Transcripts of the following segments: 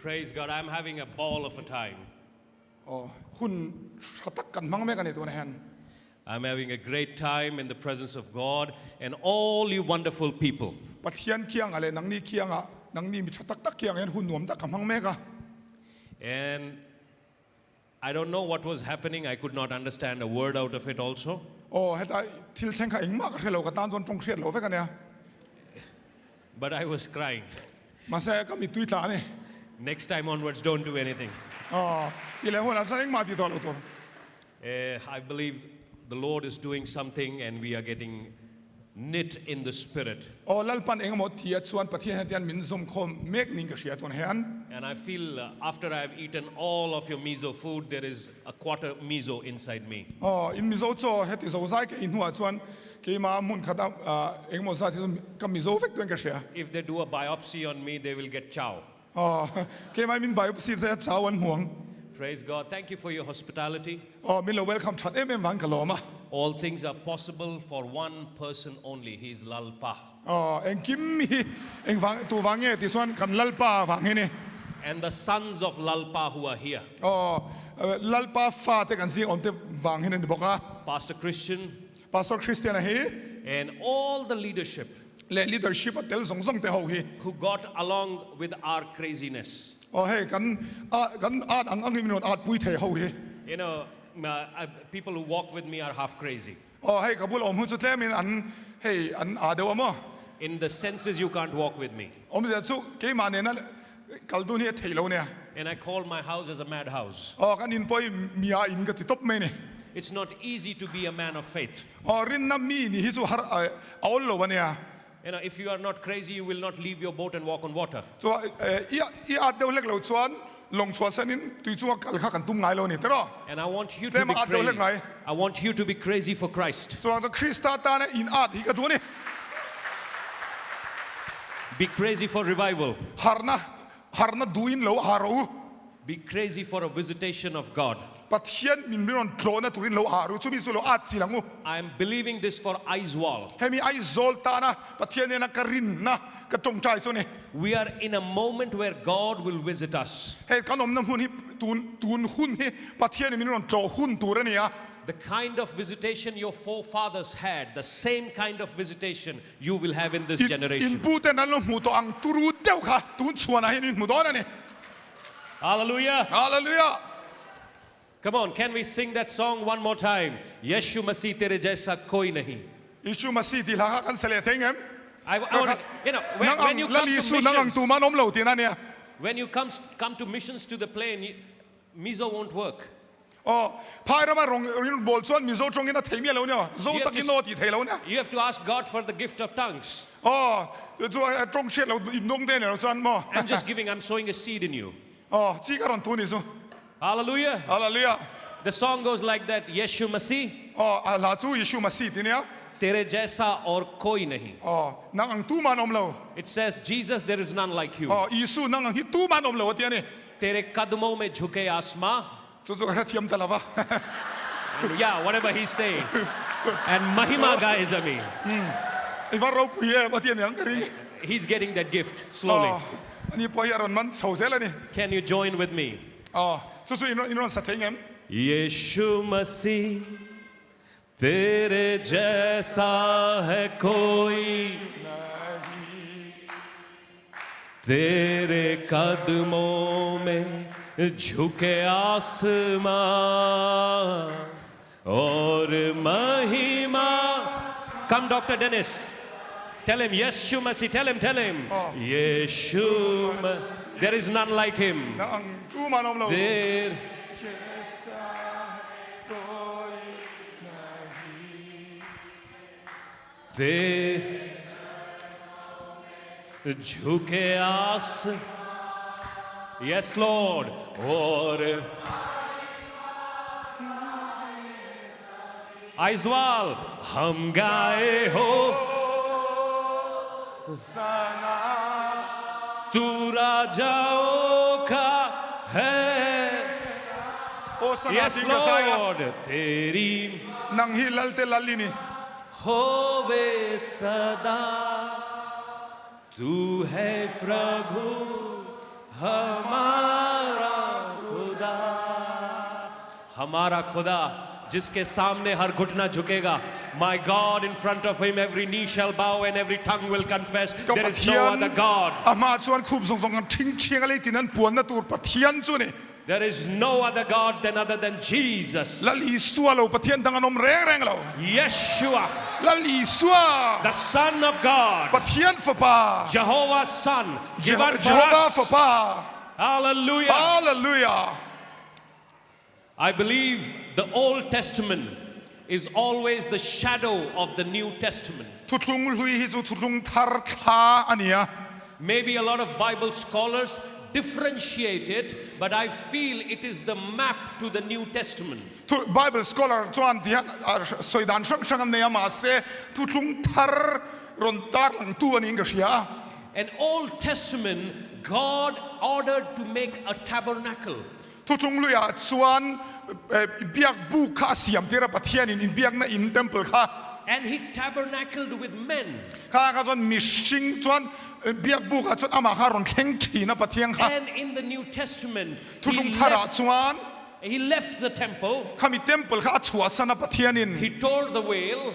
Praise God, I'm having a ball of a time. I'm having a great time in the presence of God and all you wonderful people. And I don't know what was happening. I could not understand a word out of it also. But I was crying. Next time onwards, don't do anything. I believe the Lord is doing something and we are getting knit in the spirit. And I feel after I have eaten all of your miso food, there is a quarter miso inside me. If they do a biopsy on me, they will get chaw. Praise God. Thank you for your hospitality. All things are possible for one person only. He is Lalpa. And the sons of Lalpa who are here. Pastor Christian. And all the leadership who got along with our craziness. You know, people who walk with me are half crazy. In the senses, you can't walk with me. And I call my house as a madhouse. It's not easy to be a man of faith. You know, if you are not crazy, you will not leave your boat and walk on water. And I want you to be crazy. I want you to be crazy for Christ. Be crazy for revival. Be crazy for a visitation of God. I am believing this for Aizwal. We are in a moment where God will visit us. The kind of visitation your forefathers had, the same kind of visitation you will have in this generation. Hallelujah. Hallelujah. Come on, can we sing that song one more time? Yeshu Masih tere jaisa koi nahi. Yeshu Masih dilha kan seletheng you know, when you come to missions, when you come to missions to the plane, miso won't work. You have to ask God for the gift of tongues. I'm just giving, I'm sowing a seed in you. Hallelujah. Hallelujah. The song goes like that. Yeshu Masih tere jaisa aur koi nahi. It says, Jesus, there is none like you. Tere kadmon mein jhuke asma. Yeah, whatever he's saying. And mahima gaye zameen. He's getting that gift slowly. Can you join with me? Yeshu Masih tere jaisa hai koi nahi, tere kadmon mein jhuke asman aur mahima. Come, Dr. Dennis. Tell him, Yeshu Masih. Tell him. Yeshu Masih. There is none like him. There jhuke aas. Yes, Lord. Aur Aizwal, hum gaye ho tu rajaon ka hai. Yes, Lord. Teri hove sada, tu hai Prabhu hamara. हमारा खुदा जिसके सामने हर घुटना झुकेगा. My God, in front of him every knee shall bow and every tongue will confess there is no other God. Ama chuan khub song song thing chiang le tinan puan na tur Pathian chu ni. There is no other God other than Jesus. La li suwa lo Pathian danganom reng reng lo. Yeshua, La li suwa the Son of God, Pathian Fapa, Jehovah's Son, given for Jehovah us. Fapa. Hallelujah. Hallelujah. I believe the Old Testament is always the shadow of the New Testament. Thutlung hui hi chu thutlung thar kha ania. Maybe a lot of Bible scholars differentiate it, but I feel it is the map to the New Testament. Bible scholar chuan dian soidan sang sang ne ma se thutlung thar ron tar lang tu ani nga sia. An Old Testament, God ordered to make a tabernacle. Thutlung luya chuan biak bu kha siam tera Pathian in biak na in temple kha. And he tabernacled with men. Kha ka chuan mishing chuan biak bu kha chuan ama kha ron thleng thi na Pathian kha. And in the New Testament, Thutlung thara chuan he left the temple. Kami temple kha chua sana Pathian in. He tore the veil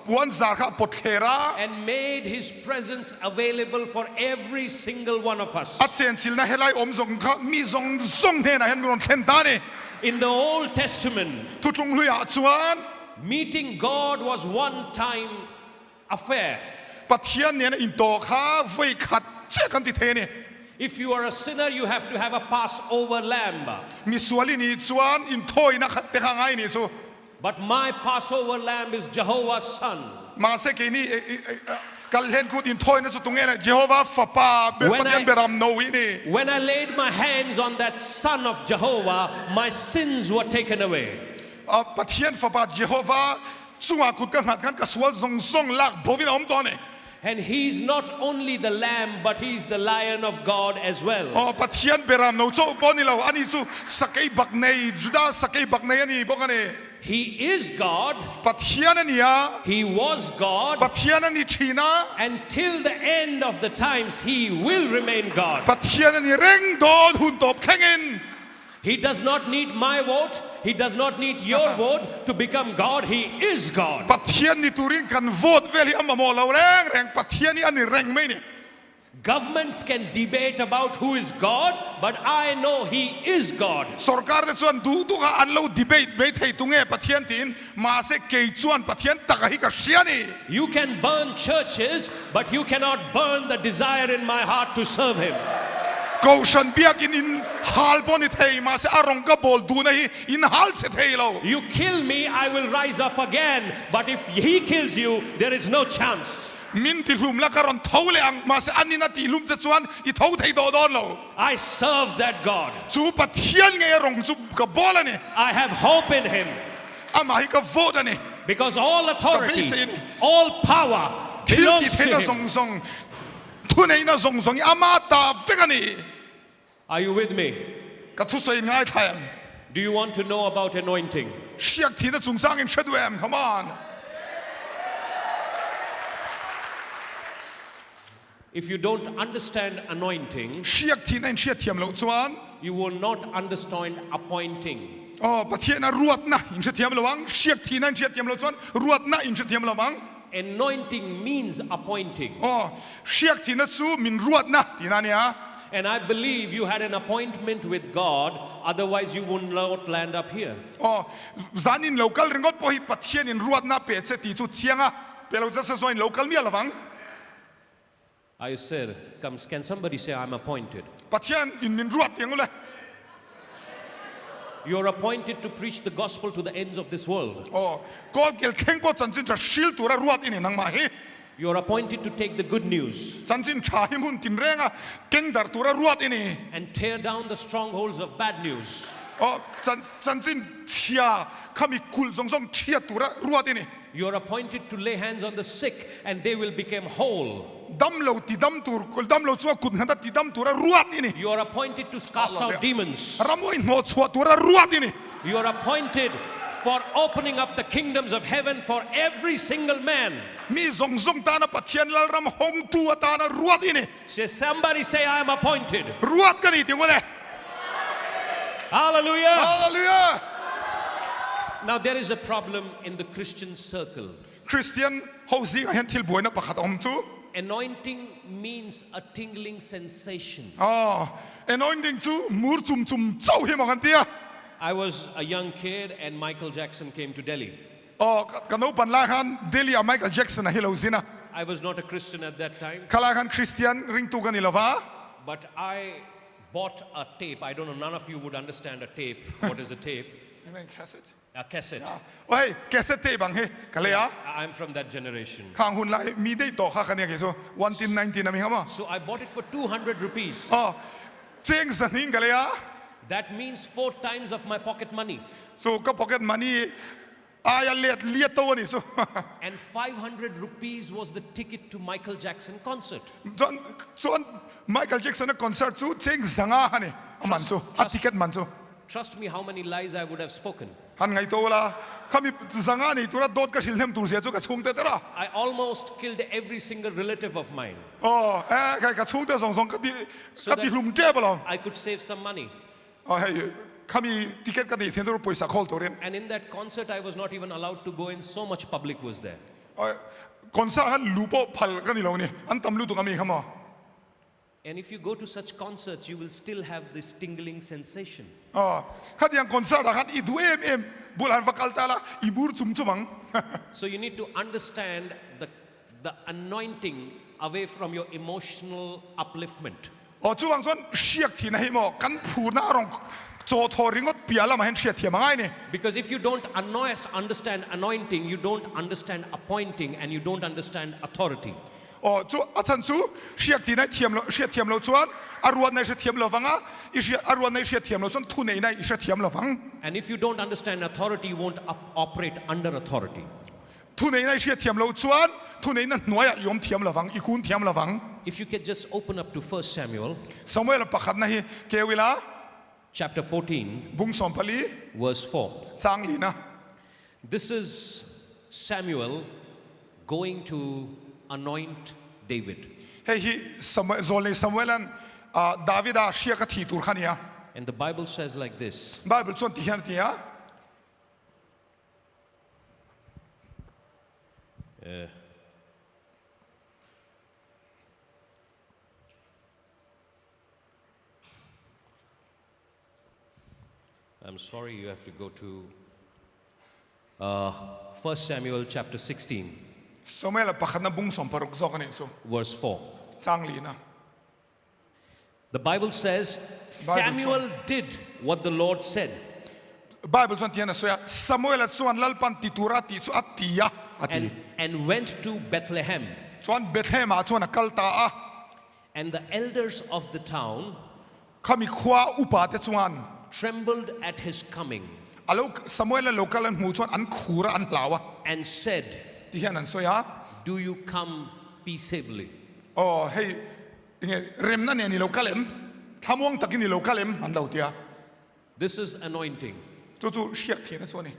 Wan zar kha pothera. and made his presence available for every single one of us. Atchen sil na helai om zong kha mi zong zong the na hen ron thlen ta ni. In the Old Testament, Thutlung luya chuan meeting God was one time affair. Pathian ne in to kha voi khat che kan ti the ni. If you are a sinner, you have to have a Passover lamb. Mi suali ni chuan in thoi na khat te kha ngai ni chu. But my Passover lamb is Jehovah's Son. Ma se ke ni kal hen kut in thoi na chu tung ena Jehovah Fapa be When Pathian beram no wi ni. When I laid my hands on that Son of Jehovah, my sins were taken away. Pathian Fapa Jehovah chunga kut ka ngat kan ka sual zong zong lak bovin om to ni. And he's not only the lamb, but he's the Lion of God as well. Pathian beram no cho ko ni lo ani chu sakai bak nei juda sakai bak nei ani bok ani. He is God. Pathian ania He was God. Pathian ani thina Until the end of the times, he will remain God. Pathian ani reng don hun top thengin. He does not need my vote. He does not need your vote to become God. He is God. Pathian ni turin kan vote veli amma mo lo reng reng Pathian ni ani reng mai ni. Governments can debate about who is God, but I know he is God. Sarkar de chuan du ka an lo debate be thei tunge Pathian tin ma se ke chuan Pathian takahi ka siani. You can burn churches, but you cannot burn the desire in my heart to serve him. Kaushan biak in hal bon it thei ma se arong ka bol du nahi in hal se thei lo. You kill me, I will rise up again. But if he kills you, there is no chance. Min ti lum la karon thau le ang ma se ani na ti lum che chuan I thau thei do don lo. I serve that God. Chu Pathian nge rong chu ka bol ani. I have hope in him. Ama hi ka vote ani. Because all authority, Kabisi ni. all power Thil ti belongs thei na to him. zong zong. Tu nei na zong zong ama ta fekani. Are you with me? Ka thu sai ngai thai. Do you want to know about anointing? Siak ti na chung sang in shedwem. Come on. If you don't understand anointing, Siak ti na in siat thiam lo chuan. you will not understand appointing. Pathian na ruat na in siat thiam lo wang. Siak ti na in siat thiam lo chuan ruat na in siat thiam lo wang. Anointing means appointing. Siak ti na chu min ruat na ti na nia. And I believe you had an appointment with God, otherwise you would not land up here. Zanin local ringot po hi Pathian in ruat na pe che ti chu chianga. Pelo just so in local mi alawang. I said, can somebody say I'm appointed? Pathian in min ruat yang ule. You're appointed to preach the gospel to the ends of this world. Kol kel kheng po chanchin cha shil tura ruat ini nang ma hi. You're appointed to take the good news Chanchin cha hi mun tin renga kengdar tura ruat ini. and tear down the strongholds of bad news. Chanchin chia kami kul zong zong chia tura ruat ini. You're appointed to lay hands on the sick and they will become whole. Dam lo ti dam tur kul dam lo chua kun handa ti dam tura ruat ini. You're appointed to cast out demons. Ramoin mo chua tura ruat ini. You're appointed for opening up the kingdoms of heaven for every single man. Mi zong zong ta na Pathian lal ram hong tu ta na ruat ini. Somebody say I am appointed. Ruat ka ni ti ngole. Hallelujah. Hallelujah. Now there is a problem in the Christian circle. Christian housing hen thil buai na pakhat om chu Anointing means a tingling sensation. anointing chu mur chum chau hi mangan tia I was a young kid and Michael Jackson came to Delhi. kano pan la khan Delhi a Michael Jackson a hilo zina I was not a Christian at that time, kala khan Christian ring tu gan ilova but I bought a tape. I don't know, none of you would understand a tape. What is a tape? cassette A cassette. oi cassette te bang he kalaya I'm from that generation. khang hun lai mi dei to kha khania ke so 1919 ami hama So I bought it for 200 rupees. cheng zanin kalaya That means 4 times of my pocket money. so ka pocket money aya liet to ni so And 500 rupees was the ticket to Michael Jackson concert. so Michael Jackson a concert chu cheng zanga hani aman so a ticket man so Trust me how many lies I would have spoken. han ngai to la khami zanga ni tura dot ka hilnem tur sia chu ka chung te tara I almost killed every single relative of mine ka chung te song ka So di lum te balo I could save some money. hey khami ticket ka di then ro poisa khol to ren And in that concert, I was not even allowed to go in. So much public was there. concert han lupo phal ka ni lo ni an tam lu tu kami khama And if you go to such concerts, you will still have this tingling sensation. khadiang concert han I du em bulan vakal tala ibur chum chumang So you need to understand the anointing away from your emotional upliftment. chuang chon siak thi na hi mo kan phu na rong cho tho ringot piala ma hen siat thi mangai ni Because if you don't understand anointing, you don't understand appointing, and you don't understand authority. chu achan chu siak thi na thiam lo chuan arwan na se thiam lo wanga arwan na se thiam lo chon thu nei na I se thiam lo wang And if you don't understand authority, you won't operate under authority. thu nei na se thiam lo chuan thu nei na noya yom thiam lo wang I kun thiam lo wang If you could just open up to 1 Samuel Samuel pakhat na hi kewila chapter 14, bung sompali verse 4. chang li na This is Samuel going to anoint David. hei hi Samuel an David a siak a thi tur khania And the Bible says like this. Bible chon ti hian ti ya I'm sorry, you have to go to 1 Samuel chapter 16, Samuel pakhat na bung somparok zok ani so verse 4. chang li na The Bible says, Samuel did what the Lord said. Bible chon tiana so ya Samuel a chuan lalpan ti tura ti chu atia ati And went to Bethlehem. chuan Bethlehem a chuan a kalta a And the elders of the town khami khwa upa te chuan trembled at his coming alo Samuel a local an mu chuan an khura an lawa and said, ti hian an so ya Do you come peaceably? hei rem na ne ni local em thamong takin ni local em an lo tia This is anointing. chu siak thi na chuan ni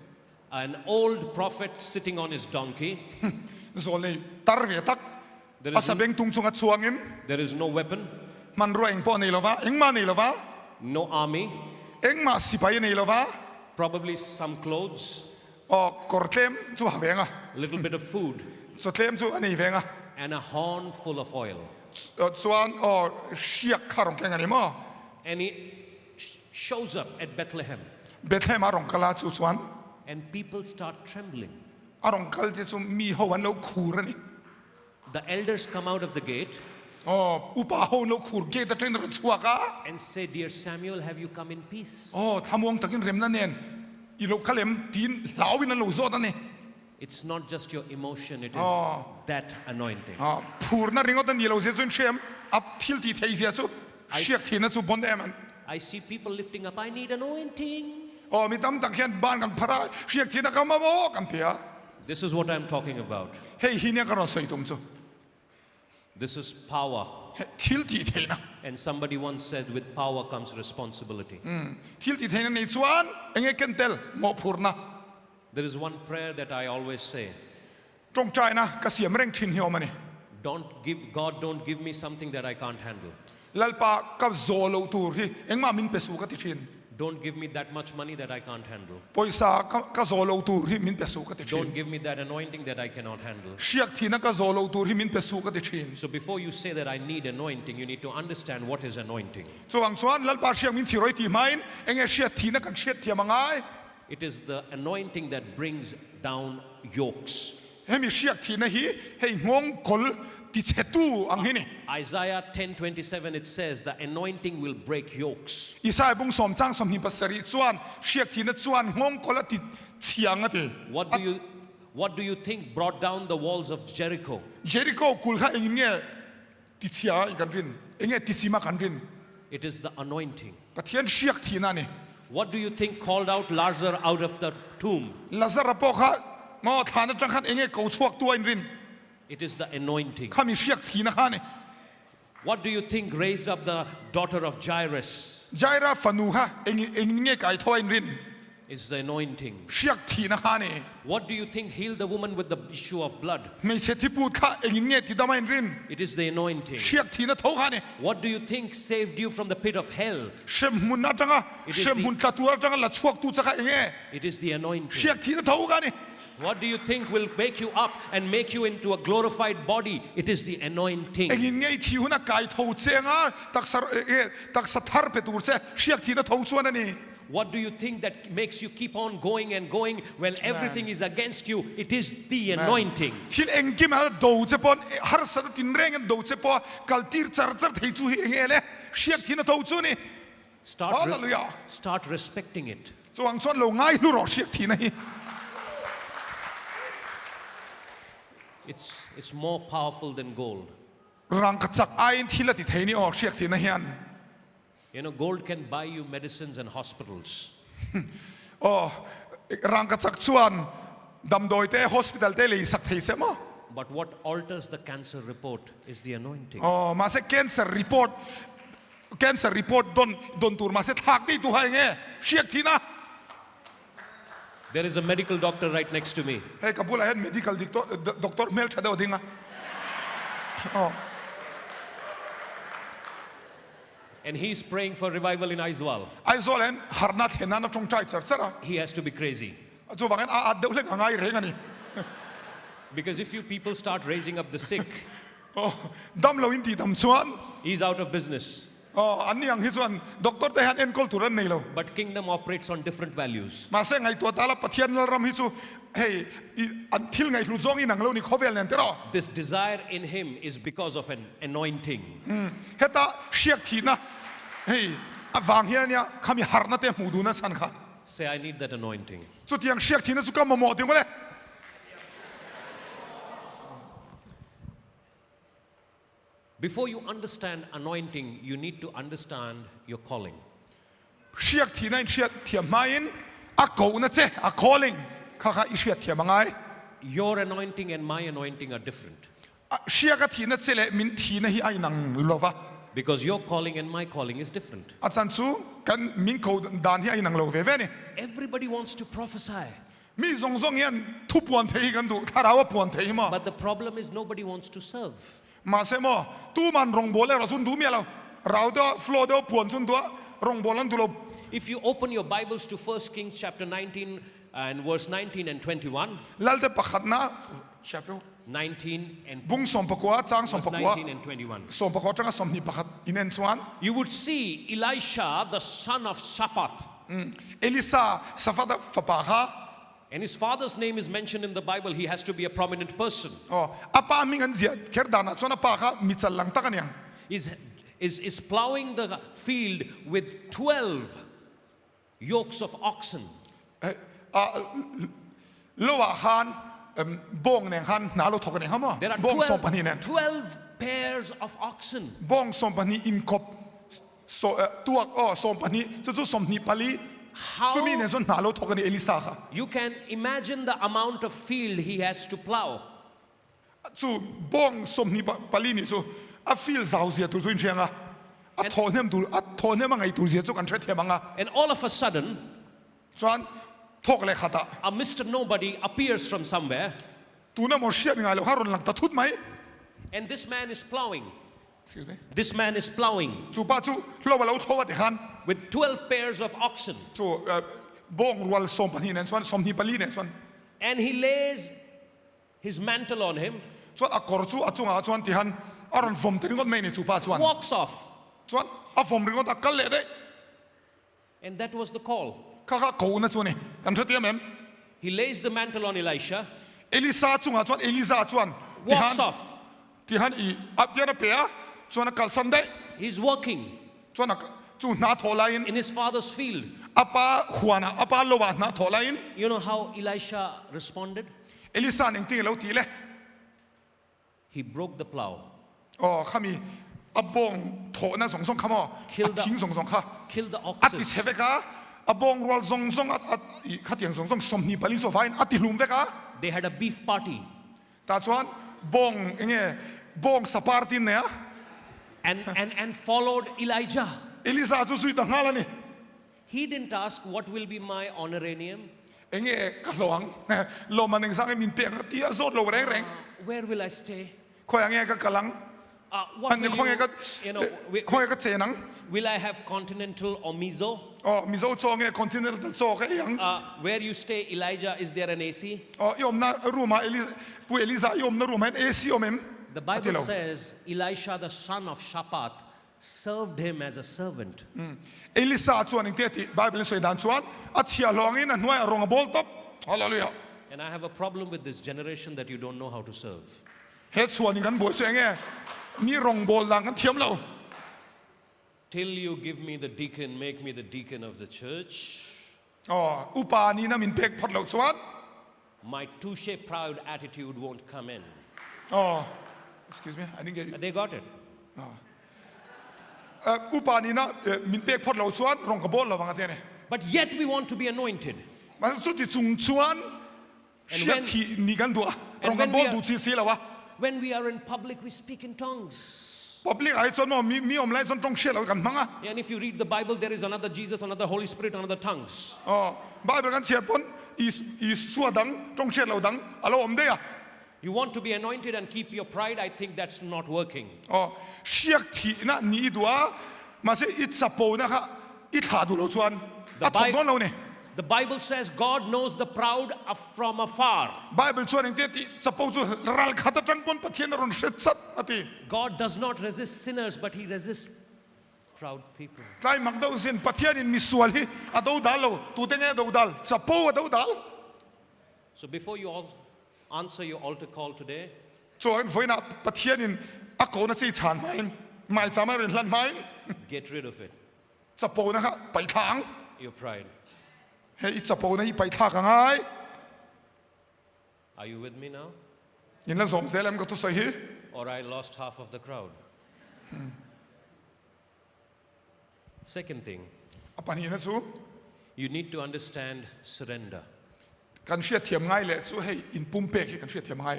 An old prophet sitting on his donkey. zol nei tar ve tak There is, asabeng tung chunga chuangim there is no weapon, man ro eng po nei lova engma nei lova no army, engma sipai nei lova probably some clothes, kortlem chu hawenga a little bit of food, so tlem chu ani venga and a horn full of oil. chuan siak kharong keng ani mo And he shows up at Bethlehem. Bethlehem arong kala chu chuan And people start trembling. arong kal je chu mi ho an lo khur ani The elders come out of the gate upa ho lo khur ge ta tren ro chuaka and say, Dear Samuel, have you come in peace? thamong takin rem na nen I lo khalem tin lawin an lo zo ta ni It's not just your emotion, it is that anointing. phur na ringot an yelo je chun chem ap thil ti thei sia chu siak thi na chu bon em an I see people lifting up, I need anointing. mi tam tak hian ban kan phara siak thi na ka ma mo kan tia This is what I'm talking about. hei hi ne ka ro soi tum chu This is power. thil ti thei na And somebody once said, with power comes responsibility. thil ti thei na nei chuan enge ken tel mo phur na There is one prayer that I always say. trong trai na ka siam reng thin hiom ani God don't give me something that I can't handle. lalpa ka zolo tur hi engma min pesu ka ti thin Don't give me that much money that I can't handle. Poisa ka zolo tu hi min pesu ka te Don't chin. give me that anointing that I cannot handle. Siak thina ka zolo tu hi min pesu ka te chin. So before you say that I need anointing, you need to understand what is anointing. So ang chuan lalpa siak min thiroi ti main enge siat thina kan siat thiamangai. It is the anointing that brings down yokes. Hemi siak thina hi hei ngong kol ti chetu ang hini. Isaiah 10:27 it says the anointing will break yokes. Isai bung som chang som hi pasari chuan siak thina chuan ngong kol ti chiang ate. What do you think brought down the walls of Jericho? Jericho kul kha engin ti chia i kan rin enge ti chima kan rin. It is the anointing. Pathian siak thina ni. What do you think called out Lazarus out of the tomb? Lazarus po kha ngo thana chang khan enge ko chuak tu in rin. It is the anointing. Khami siak thina kha ni. What do you think raised up the daughter of Jairus? Jaira fanu ha enge kai thoi in rin. Is the anointing. Siak thina kha ni. What do you think healed the woman with the issue of blood? Me se ti put kha enge ti dama in rin. It is the anointing. Siak thina tho kha ni. What do you think saved you from the pit of hell? Shem mun na tanga It is shem the- mun tatua tanga la chuak tu chaka enge. It is the anointing. Siak thina tho kha ni. What do you think will wake you up and make you into a glorified body? It is the anointing. Engin ngei thi huna kai tho chenga tak sathar pe tur se siak thina tho chuan ani. What do you think that makes you keep on going and going when everything is against you? It is the anointing. Thil engkim ha do che pon harsatna tin reng en do che po kaltir char char thei chu hi engele siak thina tho chu ni. Hallelujah. Start respecting it. So ang chuan lo ngai lu ro siak thina hi. It's more powerful than gold. Rang ka chak ain thila ti thei ni o siak thina hian. You know, gold can buy you medicines and hospitals. Oh, rang ka chak chuan dam doi te hospital te le sak thei se mo. But what alters the cancer report is the anointing. Oh, ma se cancer report don tur ma se thak ti tu hai nge siak thina. There is a medical doctor right next to me. Hey, kapula head medical doctor mel thada odinga. Oh, And he's praying for revival in Aizwal. ai zol hen harna thena na tong chai char chara. He has to be crazy. Chu wangen a de lek ngai reng ani. Because if you people start raising up the sick, Oh, dam lo in ti dam chuan. he's out of business. Oh, ani ang hi chuan doctor te han enkol turan nei lo. But kingdom operates on different values. Ma se ngai to tala pathian lal ram hi chu hey until ngai lu zong in ang lo ni khovel nen te ro. This desire in him is because of an anointing. Heta siak thina. Hey, awang hian nia khami harna te mudu na san kha. Say, I need that anointing. Chu tiang siak thina chu kam mo ting le. Before you understand anointing, you need to understand your calling. Siak thina in siak thiam main a ko na che a calling kha kha i siak thiam ngai. Your anointing and my anointing are different. Siak a thina che le min thina hi ai nang lova. Because your calling and my calling is different. A chan chu kan min ko dan hi ai nang lo ve ve ni. Everybody wants to prophesy. Mi zong zong hian thu puan thei kan du Tharau puan thei mo. But the problem is nobody wants to serve. Ma se mo tu man rong bol le ro sun du mi lo. Rao do flow do puan sun do rong bolan du lo. If you open your Bibles to 1 Kings chapter 19 and verse 19 and 21, Lal te pakhat na chapter 19 and bung som pakwa chang som verse pakwa 19 and 21, som pakwa chang som ni pakhat inen chuan you would see Elisha, the son of Shaphat, Elisa safada fapakha and his father's name is mentioned in the Bible. He has to be a prominent person. oh apa ming an zia ker dana chona pakha michal lang takanyang Is plowing the field with 12 yokes of oxen. lowa han bong ne han nalo thokane hama There are bong som pani nen 12 pairs of oxen. bong som pani in kop so tuak oh som pani chu som ni pali How chu mi ne son nalo thokane Elisa kha you can imagine the amount of field he has to plow. chu bong som ni pali ni chu a feel zau zia tu chuin chenga a thonem tu a thonem ngai tu zia chu kan thre themanga And all of a sudden, chuan thok le khata a Mr. Nobody appears from somewhere, tu na mo shia ngai lo haron lang ta thut mai and this man is plowing. excuse me This man is plowing. chu pa chu lo ba lo thowa de han with 12 pairs of oxen. จู่บ่งรัวสมปนีเนี่ยส่วนสมนิปลีเนี่ยส่วน And he lays his mantle on him, ส่วนอักกอร์จู่จุงส่วนที่หันอารอนฟอมถึงก็ไม่เนี่ยจู่ป้าส่วน walks off. ส่วนฟอมถึงก็ตักกันเลยได้ And that was the call. ข้ากูนะส่วนนี่กันเทียมเอ็ม He lays the mantle on Elisha, เอลิซาจุงส่วนเอลิซาส่วน walks off. ที่หันอีอับเดียร์เปียส่วนนักการสันได้ He's working ส่วนนักจู่นาโทไลน์ in his father's field. อาป้าหัวนะอาป้าโลวานาโทไลน์ You know how Elisha responded? เอลิซาหนึ่งที่เราตีเลย He broke the plow, อ๋อข้ามีอับบงโถนะสองข้ามาทิ้งสองข้า killed the อัติ oxen. เสเวกาอับบงรัวสองข้าเตียงสองสมนิปลีโซฟายอัติลุมเวกา They had a beef party. แต่ส่วนบงเงี้ยบงสปาร์ตินเนี่ย And followed Elijah. เอลิซาจะสุยต่างหากแล้วนี่ He didn't ask what will be my honorarium. เงี้ยกะหลวงโลมันเองสังเกมินเปียงตีอโซดโลแรง Where will I stay? คอยเงี้ยก็กำลัง What อัน will นี้คอย you, ก็ you know, คอยก็เจนัง will I have continental or miso? อ๋อมิโซโซเงี้ยคอนติเนนตัลโซก็ยัง Where you stay, Elijah, is there an AC? อ๋อยมน่ารู้มาผู้เอลิซายมน่ารู้มาเอซียม The Bible says Elisha, the son of Shaphat, served him as a servant. เอลิซาชวนอีกที่ไบเบิลสวยด่านชวนอัจฉริยะลองอินน่วยรองบอลตับฮาเลลูยา And I have a problem with this generation that you don't know how to serve. เฮ็ดชวนกันบวชเงี้ยมีรองบอลดังกันเทียมเรา Till you give me the deacon, make me the deacon of the church. อ๋ออุปานีน่ะมินเพ็กพัดเราชวน My touche proud attitude won't come in. อ๋อ excuse me I didn't get you They got it. อุปานีน่ะมินเพ็กพัดเราชวนรองกบอลเราบังกันเนี่ย But yet we want to be anointed. มันสุดที่จุงชวนเชียที่นี่กันตัวรองกบอลดูซีแล้ววะ When we are in public, we speak in tongues. public ไอ้จนว่ามีอมไลจนต้องเชียเรากันมั้งอ่ะ And if you read the Bible, there is another Jesus, another Holy Spirit, another tongues. อ๋อไบเบิลกันเชียปนอีสัวดังต้องเชียเราดังอะไรอมได้อ่ะ You want to be anointed and keep your pride? I think that's not working. อ๋อเชียที่น่ะนี่ดัวมาสิอิสปอนะคะอิทาดูเราชวนอ่ะถูกต้องเราเนี่ย The Bible says God knows the proud from afar. ไบเบิลชวนอย่างที่สปอจูรัลขัดจังปนปะเทียนรอนเสร็จสัตอติ God does not resist sinners, but He resists proud people. ใกล้มักดาวสินปะเทียนมิสวลฮีอะดาวดัลเราตูเตงเอดาวดัลสปออะดาวดัล So before you all answer your altar call today, ส่วนฝอยน่ะปะเทียนอะโกน่ะสิฉานไหมไม่จำไม่เรียนลันไหม get rid of it. สปอนะคะไปทาง Your pride. เฮ้ยสปอนะไปทางไง Are you with me now? ยินแล้วสมเสร็จแล้วมันก็ตุใส่ฮี Or I lost half of the crowd. Second thing, อะปานี่นะซู you need to understand surrender. กันเชียเทียมง่ายเลยซูให้อินปุ่มเป๊กกันเชียเทียมง่าย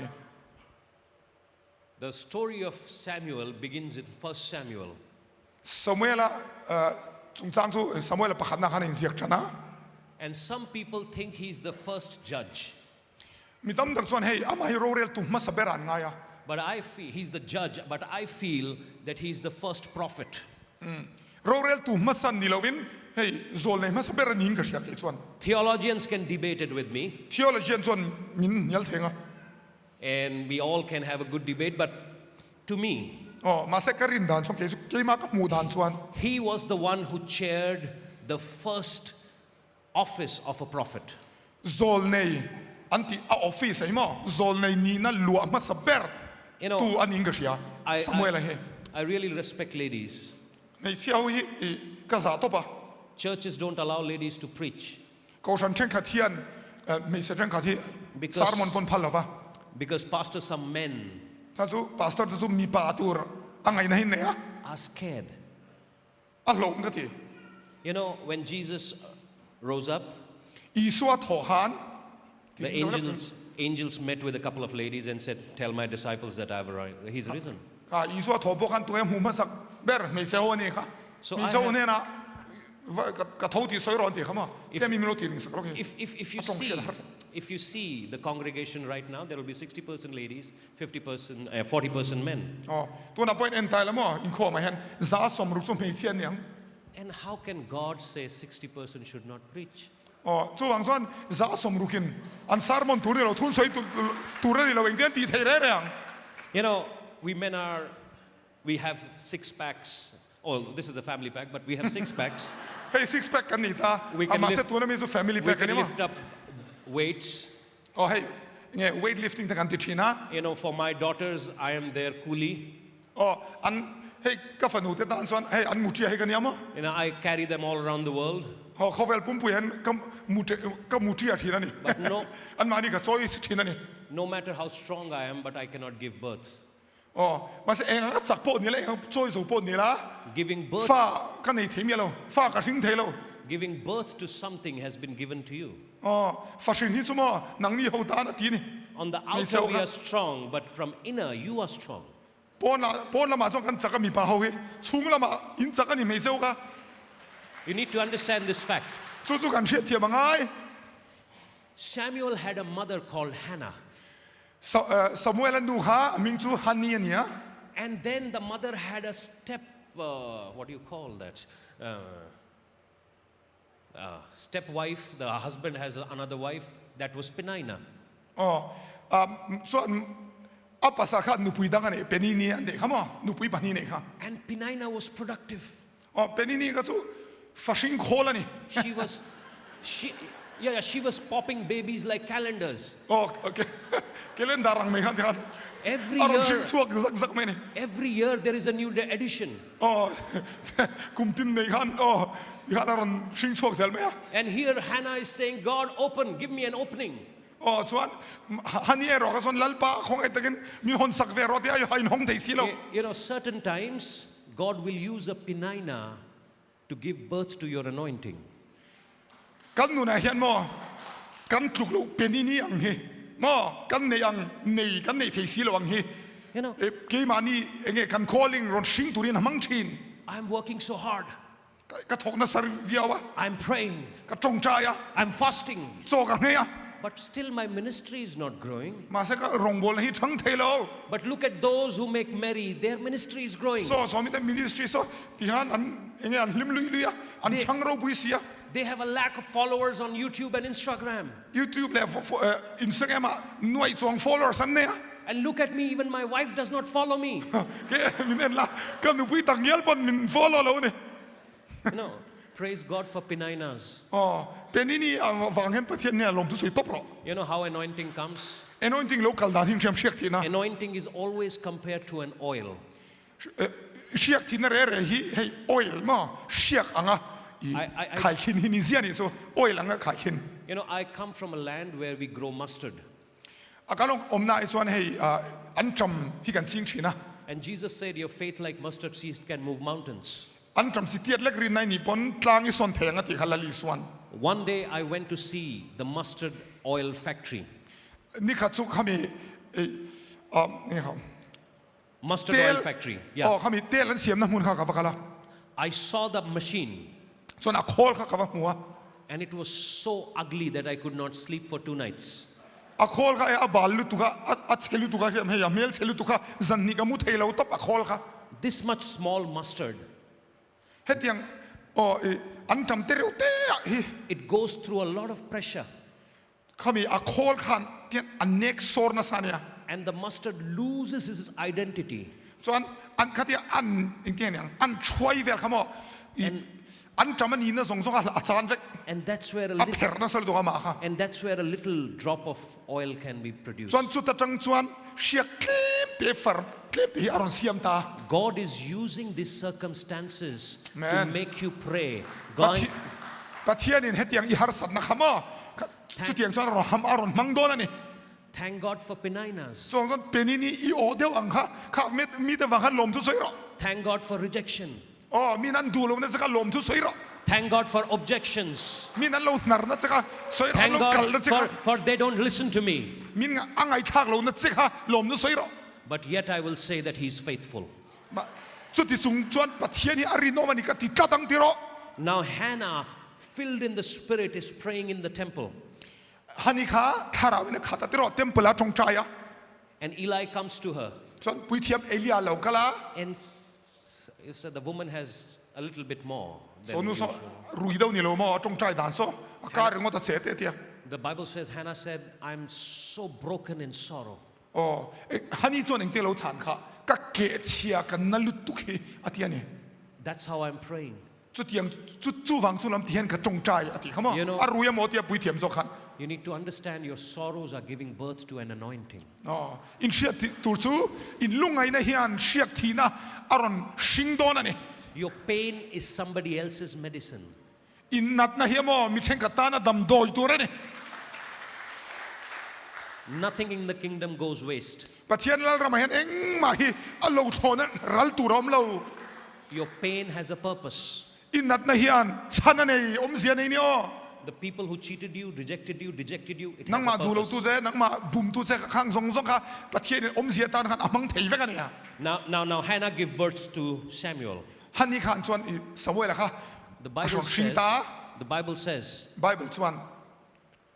The story of Samuel begins in 1 Samuel. สมัยละจงจางซูสมัยละประคันนะขันอินเสียกชนะ And some people think he's the first judge. มีตั้มดักส่วนให้อามาฮิโรเรียลตุ่มมาสเบรันไงอ่ะ But I feel he's the judge, but I feel that he's the first prophet. โรเรียลตุ่มมาสันนิลวินเฮ้ยโซลในมาสเบรันนิงกับเชียกส่วน Theologians can debate it with me, เทียโลจีนส่วนมินยัลเทงอ่ะ and we all can have a good debate, but to me, อ๋อมาเซการินดานส่วนเกี่ยมากับมูดานส่วน he was the one who chaired the first office of a prophet. โซลในอันที่ออฟฟิศไอ้หมอโซลในนี่นั่นลัวมาสเบร You know, ตัวอันนิงกับเชียสมัยละเฮ I really respect ladies. ในเชียวฮีกษัตริย์ตัวปะ Churches don't allow ladies to preach ก็ฉันเช่นขัดเทียนไม่ใช่เช่นขัดที่สารมนปนพันหรอวะ because pastors are men ถ้าสู้พาสเตอร์จะสู้มีปาตัวอะไรนะเนี่ย are scared. อารมณ์ก็ที You know, when Jesus rose up, อีสวดหอหาน the angels met with a couple of ladies and said, "Tell my disciples that I've arrived. He's risen." อีสวดหอพวกกันตัวหูมาสักเบรไม่ใช่วันนี้ค่ะไม่ใช่วันนี้นะกระทบที่สวยร้อนที่เขามาจะมีมิโลตีนึงสักรอบ If you see the congregation right now, there will be 60% ladies, 40% men. อ๋อตัวนับเป็นเอ็นไตแล้วมั้งอินโคมาเห็นจ้าสมรู้สมเหตุเชียนเนี่ย And how can God say 60% should not preach? 哦，做王算咋送入去？按sermon图里头吞水图里头永远地铁来了。You know, we have 6 packs. Oh, this is a family pack, but we have 6 packs. Hey, 6 pack กันนี่ตา We can มาเสร็จตัวนั้นมีสุ family We pack กัน can นี่มั้ง lift up weights. อ๋อ hey เนี่ย weight lifting แต่กันติดชีนะ You know, for my daughters, I am their coolie. อ๋ออัน hey ก็ฝันหูแต่ตาอันส่วน hey อันมูเจียให้กันเนี่ยมั้ง You know, I carry them all around the world. อ๋อเขาเวลปุ่มปุยอันก็มูเจียทีนั่นนี่ But no อันมานี่ก็จอยทีนั่นนี่ No matter how strong I am, but I cannot give birth. อ๋อมาเสเองก็จักปนนี่แหละเองจอยสู่ปนนี่ละ Giving birth ฟ้ากันในทีมีเราฟ้ากับทิ้งเทเรา Giving birth to something has been given to you. อ๋อฟ้าสิ่งที่สมอหนังนี่เขาตาหน้าทีนี่ On the outer we are strong, but from inner you are strong. ปนละมาจ้องกันจักกันมีป่าเขาเฮ้ชุ่งละมาอินจักกันนี่ไม่เซลกะ You need to understand this fact. จู่ๆกันเชียเทียบง่าย Samuel had a mother called Hannah. สมุเอลนูฮะมิงจูฮันนี่เนี่ย And then the mother had a what do you call that? Step wife. The husband has another wife. That was Penina. อ๋อส่วนอัปปัสสะค่ะหนูปุยดังกันเนี่ยเป็นนี่อันเด็กครับมั้งหนูปุยปานนี่เนี่ยครับ And Penina was productive. อ๋อเป็นนี่ก็จู่ฟ้าสิ่งโคละนี่ She was popping babies like calendars. อ๋อโอเคเกลันดารังไหมครับท่าน Every อารมณ์ชิง year, ช่วงสักไหมนี่ every year there is a new edition. อ๋อกลุ่มทิ้งไหมครับอ๋ออยากอารมณ์ชิงช่วงเสร็จไหมอ่ะ And here Hannah is saying, God, give me an opening. อ๋อส่วนฮันนี่เราก็ส่วนลัลปะของไอ้ตะกินมีคนสักเวรอที่อายุให้น้องที่สิโล You know, certain times God will use a Penina to give birth to your anointing. กันหนูนะเห็นมั้ยกันถูกลูกเป็นนี่อังเฮมั้ยกันในอังในกันในที่สิโลอังเฮ You know, เกี่ยมานี่เองกัน calling รถชิงตุรินมังชิน I'm working so hard. ก็ถกนัสริวิวะ I'm praying. ก็จงใจอ่ะ I'm fasting. โจกันไงอ่ะ But still my ministry is not growing. มาสักก็รงบอลให้ทั้งเทโล But look at those who make merry. Their ministry is growing. โซมีแต่ ministry ที่ฮันอันเองอันลิมลุยอ่ะอันช่างเราบุยเสีย They have a lack of followers on YouTube and Instagram. YouTube และInstagram อ่ะหน่วยจวง followers อันเนี่ย And look at me, even my wife does not follow me. แกมินเอ็นละก็หนูพี่ตั้งเยอะปนมิน follow เราเนี่ย You know, praise God for Peninas. อ๋อเป็นนี่อ่างฟังเห็นประเทศเนี่ยลมทุกสิ่งตบหรอ You know how anointing comes? anointing เราคัลดาทิ้งเชียมเชียกทีนะ Anointing is always compared to an oil. เชียกทีนั่นเรื่องให้ oil มั้งเชียกอ่ะขายขินฮินิเซียนี่ so oil อ่ะขายขิน You know, I come from a land where we grow mustard. อาการองค์นายส่วนให้อันจำที่กันจริงชีนะ And Jesus said, your faith like mustard seed can move mountains. อันจำสิเทียดเล็กรินในนี่ปนกลางอีส่วนแทงอ่ะที่ฮัลลัลีส่วน One day I went to see the mustard oil factory. นี่ขัดสุขเขามีนี่ครับ Mustard oil factory. อ๋อ Yeah. เขามีเต้และเสียมน้ำมันเขากับเขาละ I saw the machine. ส่วนอาโคลเขากับหัว And it was so ugly that I could not sleep for 2 nights. อาโคลเขาอาบาลลุตุกะอาเชลุตุกะเฮียเมลเชลุตุกะจันนิกามุเทเราตบอาโคลเขา This much small mustard. เฮ็ดยังอ๋ออันจำเตระเตะ It goes through a lot of pressure. เขามีอาโคลขันเทียนอันเน็กโซร์นัสเนี่ย And the mustard loses its identity. ส่วนอันเขาที่อันอย่างเงี้ยอันช่วยเวลเขาบอกอันจำมันนี่นะส่งอาจารย์เวก And that's where a อา little, เพร์นัสเลยตัวมาค่ะ and that's where a little drop of oil can be produced. ส่วนสุดจังส่วนเชียคลิปเตฟร์คลิปที่อารมณ์เสียมตา God is using these circumstances to Man. make you pray. ประเทศนี้เฮ็ดยังอีหัรสัตนะครับมั้งสุดที่ส่วนเราทำอารมณ์มังโดนนี่ Thank God for Peninas. ส่วนเป็นนี่อีโอเดียวอังค่ะข้ามีแต่ฟังขันลมทุกสิ่งหรอ Thank God for rejection. อ๋อมีนั่นดูลมนั่นสักลมทุกสิ่งหรอ Thank God for objections. มีนั่นเราหนานั่นสักสิ่ง Thank เรากัลนั่นสัก God for they don't listen to me. มีอ่างไอทักเรานั่นสักลมทุกสิ่งหรอ But yet I will say that He's faithful. สุดที่สูงจวนประเทศนี้อาริโนมันนี่ก็ติดจัดตั้งที่รอ Now Hannah, filled in the Spirit, is praying in the temple. ฮันนี่ค่ะทาราวินขัดที่รอเต็มเปล่าจงใจอ่ะ And Eli comes to her. จนปุยเทียมเอลียาเหล่ากะละ And so the woman has a little bit more so nu so rui dau ni lo mo trong trai dan so ka ring mo ta che te tia The Bible says Hannah said, I'm so broken in sorrow. oh hani chon eng te lo chan kha ka ke chia kan na lut tu khi atia ni That's how I'm praying. chu tiang chu wang chu lam tian ka trong trai ati khamo You know- a rui mo tia pui thiam so khan You need to understand your sorrows are giving birth to an anointing. oh in shia tur chu in lungai na hian shiak thina aron shing don ani Your pain is somebody else's medicine. in nat na hiamo mi theng ka ta na dam doi tur ani Nothing in the kingdom goes waste. Pathian lal ram hian eng ma hi a lo thona ral turom lo Your pain has a purpose. in nat na hian chan ani om zia nei ni o The people who cheated you, rejected you, it nang has ma a du lo tu purpose. de nang ma bum tu che khang zong zong kha Pathian om zia tan khan amang thei ve ka ni Now Hannah gave birth to Samuel. hani khan chuan i samuel kha The Bible Ashon says, shinta. Bible chuan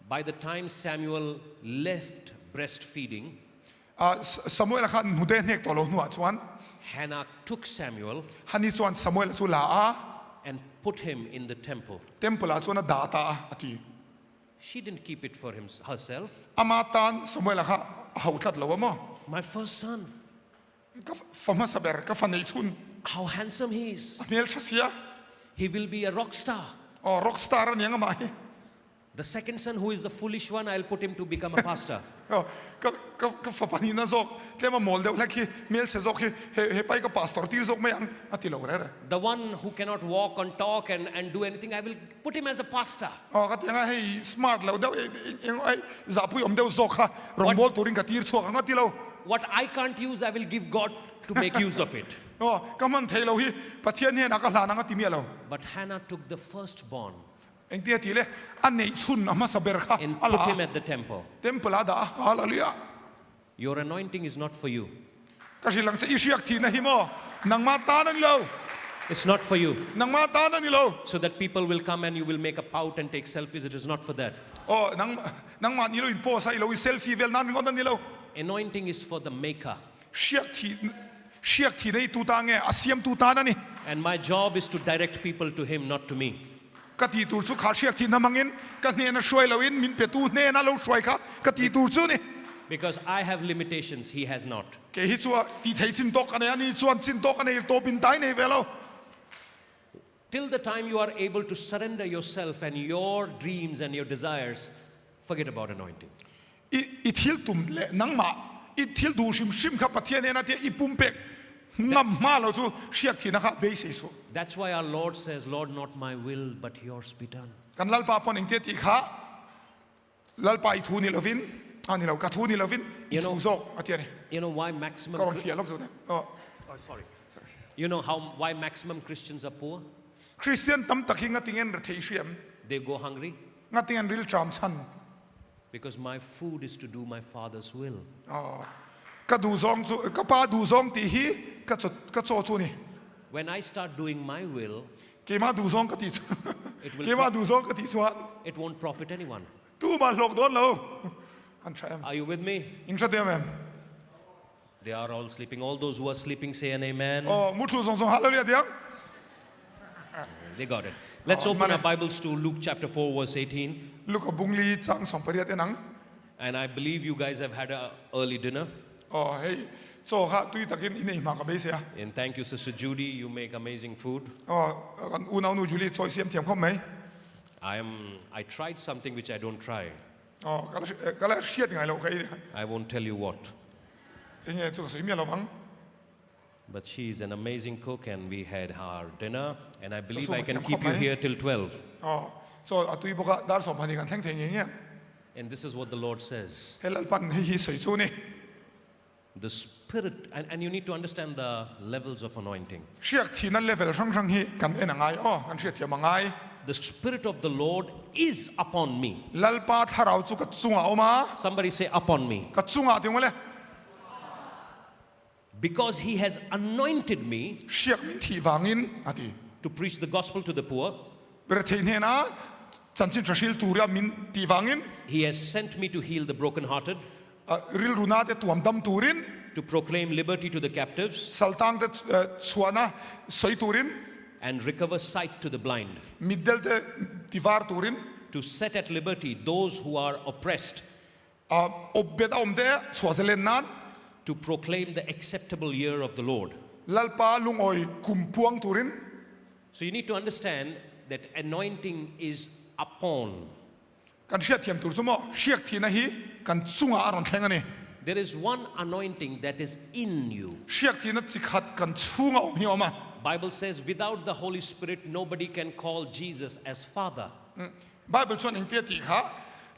by the time Samuel left breastfeeding, samuel kha nu de nek to lo nu chuan Hannah took Samuel hani chuan samuel chu la a and put him in the temple. temple a chuan a da ta ati She didn't keep it for herself. ama tan samuel kha hau tlat lo mo My first son, ka fama saber ka fanei chun how handsome he is. mel thasia He will be a rock star. o rock star ani anga mai The second son, who is the foolish one, I'll put him to become a pastor. ka fa pani na zok tlema mol de laki mel se zok he pai ka pastor tir zok mai ang ati lo re The one who cannot walk and talk and do anything, I will put him as a pastor. o ka tinga hei smart lo de ai za pui om de zok kha rong bol turing ka tir chok anga ti lo What I can't use, I will give God to make use of it. o ka man thei lo hi pathian he na ka hla na nga ti mi lo But Hannah took the firstborn eng ti ti le an nei chun ama saber kha and put him at the temple. temple ada hallelujah Your anointing is not for you. ka silang che isiak thi na hi mo nang ma ta na ni lo It's not for you. nang ma ta na ni lo So that people will come and you will make a pout and take selfies. It is not for that. o nang ma ni lo in po sai lo i selfie vel nan ngon ni lo Anointing is for the maker. shiak thi nei tu ta nge asiam tu ta na ni And my job is to direct people to him, not to me. ka ti tur chu kha shiak thi na mangin ka ne na shoi lo in min pe tu ne na lo shoi kha ka ti tur chu ni Because I have limitations, he has not. ke hi chu ti thei chin tok ane ani chuan chin tok ane to bin tai nei velo Till the time you are able to surrender yourself and your dreams and your desires, forget about anointing. i thil tum le nang ma i thil du shim shim kha pathian ne na te i pum pek ngam ma lo chu shiak thi na kha be se so That's why our Lord says, Lord, not my will, but yours be done. kan lalpa pon eng te ti kha lalpa I thu ni lovin ani lo ka thu ni lovin I You know- thu zo atiani You know why maximum... ka ron fia lok zo ne o Oh, sorry. You know why maximum Christians are poor? christian tam taking a tingen re thei shiam They go hungry. nga tingen ril tram chan Because my food is to do my Father's will. ka du zong chu ka pa du zong ti hi ka cho chu ni When I start doing my will, ke ma du zong ka ti It will ke ma du zong ka ti chuan it won't profit anyone. tu ma lok don lo an tram Are you with me? ing sa dem em They are all sleeping. All those who are sleeping say an amen. o muthu zong zong hallelujah diang They got it. Let's Oh, open man. our Bibles to Luke chapter 4, verse 18. lu ko bungli chang som pariat enang And I believe you guys have had an early dinner. hey so ha tui takin inei ma ka be se And thank you, Sister Judy. You make amazing food. kan unau nu juli choi siam thiam khom mai I tried something which I don't try. kala shiat ngai lo kai I won't tell you what. enge chu soi mi lo bang But she is an amazing cook, and we had our dinner. And I believe so I can much keep you company. here till 12. so atui boka dar som pani kan theng theng nge And this is what the Lord says. helal pan hi soi chu ni The Spirit, and you need to understand the levels of anointing. shiak thi na level sang sang hi kan enangai kan shiat thiam ngai The Spirit of the Lord is upon me. lalpa Tharau chu ka chunga oma Somebody say, upon me. ka chunga ti ngole Because He has anointed me shiak min thi wangin ati to preach the gospel to the poor. ber thein he na chanchin trashil turia min ti wangin He has sent me to heal the brokenhearted, ril runa te tuam dam turin to proclaim liberty to the captives, saltang te chuana soi turin and recover sight to the blind, middle te tivar turin to set at liberty those who are oppressed, obbet omde chwazelen nan to proclaim the acceptable year of the Lord. lalpa lungoi kumpuang turin. So you need to understand that anointing is upon. Kan shiat thiam tur sumo shiak thina hi kan chunga aron thengani. There is one anointing that is in you. Shiak thina chikhat kan chunga om hi oma. Bible says without the Holy Spirit nobody can call Jesus as Father. Bible chon ing te ti kha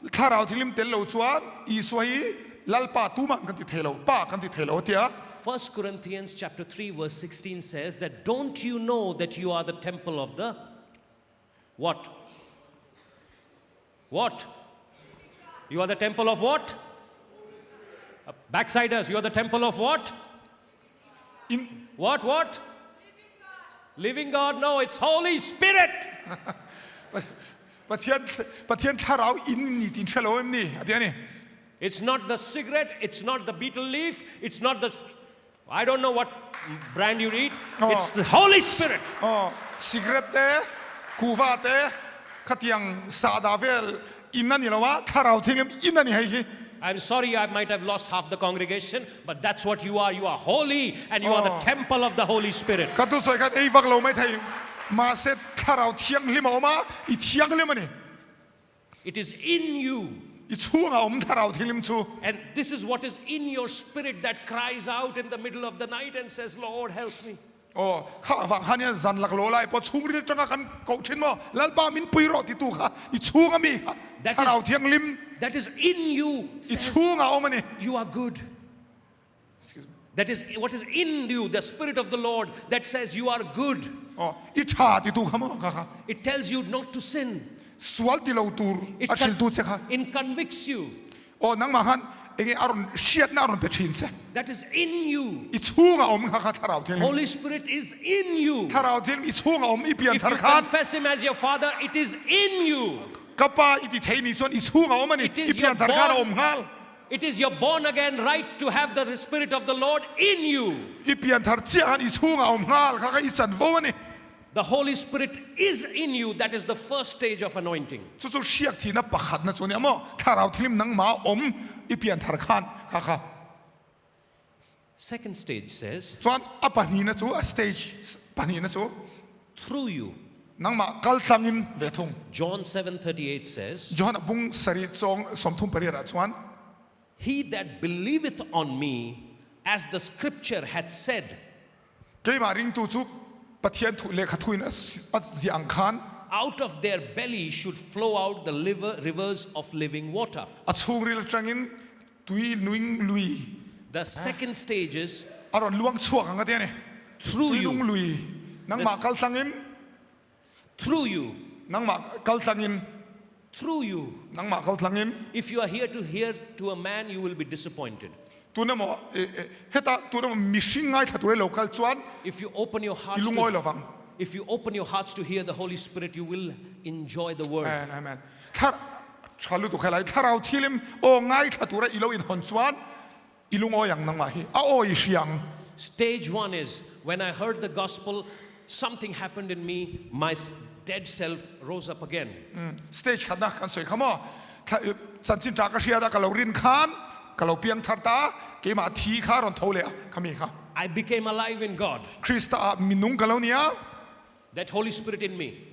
Thlarau thilim tel lo chuan iswai lalpa tuma kan ti thelo pa kan ti thelo tia. 1 Corinthians chapter 3 verse 16 says that don't you know that you are the temple of the what? What? You are the temple of what? Backsiders, you are the temple of what? What? Living God? No, it's Holy Spirit. Pathian Thlarau in ni tin chelo em ni atiani. It's not the cigarette, it's not the betel leaf, it's not the, I don't know what brand you eat. It's the Holy Spirit. Cigarette te, kuva te, katiang sadavel inani lawa Thlarau thilim inani hai. I'm sorry, I might have lost half the congregation, but that's what you are. You are holy, and you are the temple of the Holy Spirit. Katu soi kat ei vak lo mai thai ma se Thlarau thiang lima oma I thiang lima ni. It is in you. I chunga om Thlarau thilim chu. And this is what is in your spirit that cries out in the middle of the night and says, Lord, help me. Kha wang hanya zan lak lo lai po chungri changa kan ko chin mo lalpa min pui ro ti tu kha I chunga mi Thlarau thiang lim. That is in you. Says, you are good. Excuse me. That is what is in you, the Spirit of the Lord that says you are good. It tells you not to sin. It convicts you. That is in you. Holy Spirit is in you. If you confess Him as your Father, it is in you. It is your born again right to have the Spirit of the Lord in you. The Holy Spirit is in you. That is the first stage of anointing. Second stage says, through you. John 7:38 says, He that believeth on me, as the scripture hath said, out of their belly should flow out the rivers of living water. The second stage is through you. Through you. Through you. If you are here to hear to a man, you will be disappointed. If you open your hearts to hear the Holy Spirit, you will enjoy the word. Amen. Stage one is when I heard the gospel, something happened in me. My dead self rose up again. Stage I became alive in God. That Holy Spirit in me.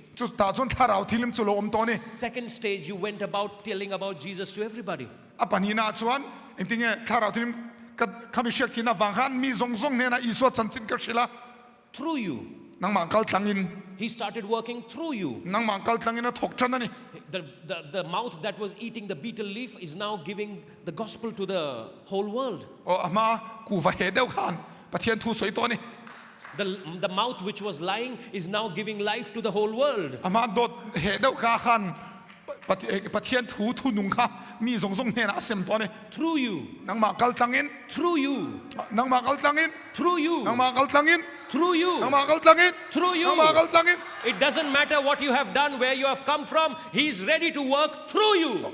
Second stage, you went about telling about Jesus to everybody. Through you. He started working through you. The mouth that was eating the betel leaf is now giving the gospel to the whole world. The mouth which was lying is now giving life to the whole world. Through you. Through you. Through you. Through you. Through you. It doesn't matter what you have done, where you have come from. He is ready to work through you.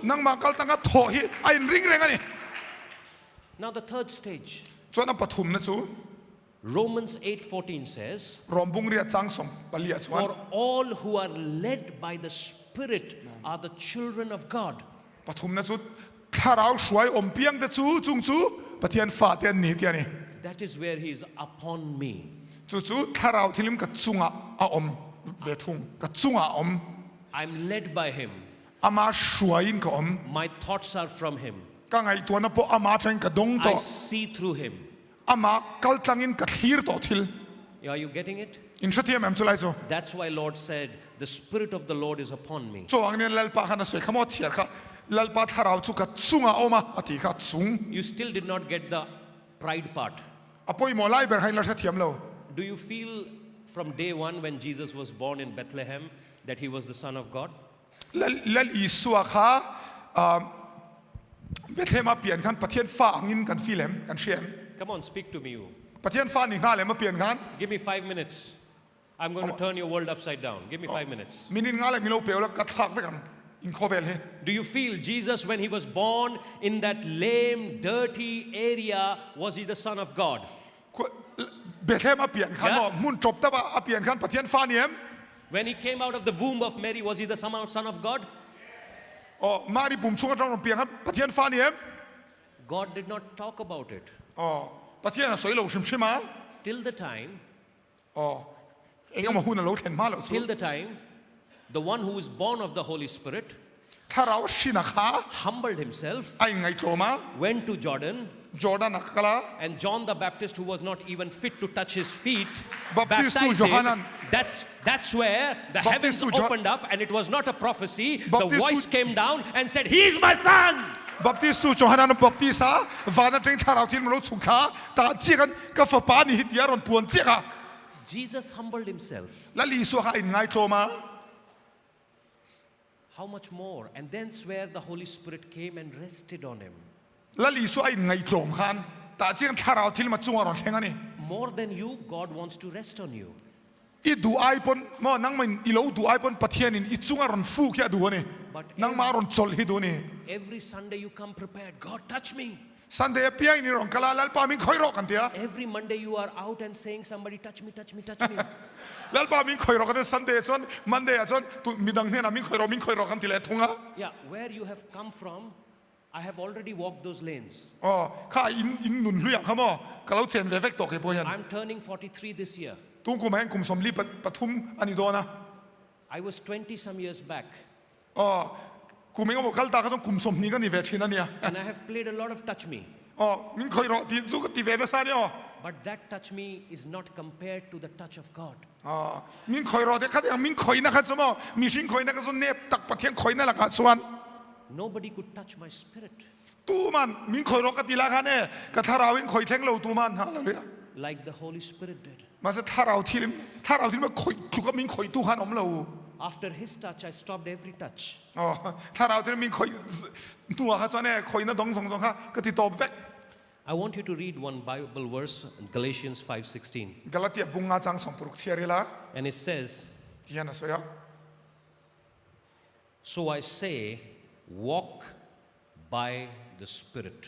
Now the third stage. Romans 8:14 says, รอมบุงเรียจังสงปะเลียชวน for all who are led by the Spirit are the children of God. ปฐุมนะจุดถ้าเราสวยอมเปียงแต่จูจุงจูปะเทียนฝ่าเทียนหนีเทียนนี่ That is where he is upon me. จู่ๆถ้าเราที่ลิมกับจุงอ่ะอมเวทุงกับจุงอ่ะอม I'm led by him. อามาสวยอินกับอม My thoughts are from him. ก็ไงตัวนั้นพออามาจังกับดงต่อ I see through him. อามากัลตังอินกับทีร์ต่อทิล Are you getting it? อินชะเทียมแอมจุไลโซ That's why Lord said, the Spirit of the Lord is upon me. โจอังเนี่ยลลปาขันสวยขโมยเทียร์ค่ะลลปาถ้าเราจู่กับจุงอ่ะอมาอติค่ะจุง You still did not get the pride part. อพอยมอไล่เบอร์ให้เราชะเทียมเรา Do you feel from day one when Jesus was born in Bethlehem that he was the Son of God? และอีสัวค่ะเบเทมาเปลี่ยนกันประเทศฟ้างินกันฟิเลมกันเชียน Come on, speak to me. You. ประเทศฟ้านี่น่าเลยมาเปลี่ยนกัน Give me 5 minutes. I'm going to turn your world upside down. Give me 5 minutes. มินิง่าเลยมีเราเปลี่ยนแล้วกระทักไปกันอินโคเวลเฮ Do you feel Jesus, when he was born in that lame, dirty area, was he the Son of God? เบเทมาเปลี่ยนกันเนาะมุ่นจบแต่ว่าเปลี่ยนกันประเทศฟ้านี่ When he came out of the womb of Mary, was he the Son of God? อ๋อมาดิปุ่มช่วงเราเปลี่ยนกันประเทศฟ้านี่ God did not talk about it อ๋อประเทศน่ะสวยเราใช่ไหม till the time. อ๋อเองก็มาพูดนะเราเห็นมาแล้ว Till the time, the one who is born of the Holy Spirit ถ้าเราชินะค่ะ humbled himself, ไอ้ไงโจมา went to Jordan, จอร์แดนนักละ and John the Baptist, who was not even fit to touch his feet, Baptist to baptized Johanan. him. That's where the Baptist heavens to opened up, and it was not a prophecy. The Baptist voice to- came down and said, "He is my son." บัพติสตูจอฮันนันบัพติสาวานันเจงถ้าเราที่มันรู้สุขท้าตาเจียกันก็ฝปานี่ฮิตยารอนปวนเจียกะ Jesus humbled himself. และลีสัวค่ะอินไงโจมา How much more? And thence where the Holy Spirit came and rested on him. และลีสัวอินไงโจมฮันตาเจียกันถ้าเราที่มันจุงอรอนเชงอันนี้ More than you, God wants to rest on you. อีดูไอปนมอนังมันอีโลดูไอปนปะเทียนินอีจุงอรอนฟูแค่ดูนี่นังมารอนจอลฮิดูนี่ Every Sunday you come prepared. God, touch me. ซันเดย์เปียนี่รอนกะลาแล้วปามิงคอยรอกันเดีย Every Monday you are out and saying, "Somebody touch me, touch me, touch me." แล้วปามิงคอยรอกันซันเดย์จนมันเดย์จนตุมีดังเนี่ยนะมิงคอยรอกันทีละทุ่งอ่ะ Yeah, where you have come from, I have already walked those lanes. อ๋อข้าอินหนุนเรื่องครับมอกะเราเจนเวฟเฟกตกให้พวกยัน I'm turning 43 this year. ตุ้งกูแม่งกุมสมรีปทุมอันนี้โดนนะ I was 20 some years back, อ๋อกูแม่งก็บอกกัลตาก็ต้องกุมสมนี้ก็นี่เวชินนั่นเนี่ย and I have played a lot of touch me. อ๋อมิงคอยรอที่สู้กับที่เวฟซ่าเนี่ยอ๋อ But that touch me is not compared to the touch of God. อ๋อมิงคอยรอที่ข้าแต่มิงคอยนะครับสมอมีชิงคอยนะครับส่วนเนบตักปะเทียงคอยนั่นแหละครับส่วน Nobody could touch my spirit ตู้มันมิงคอยรอกันทีละกันเนี่ยกับถ้าเราเองคอยแทงเราตู้มันฮะเลย like the Holy Spirit did. มาจะถ้าเราที่มันคอยถูกกับมิงคอยตู้หันอมเรา After his touch, I stopped every touch. อ๋อถ้าเราที่มิงคอยตัวครับส่วนเนี่ยคอยนั่นดงสองค่ะก็ติดต่อเวก I want you to read one Bible verse in Galatians 5:16. กาลาเตียบุงงาจังสองปรุกเชียร์ละ And it says, ที่นั่นสวยอ่ะ "So I say, walk by the Spirit."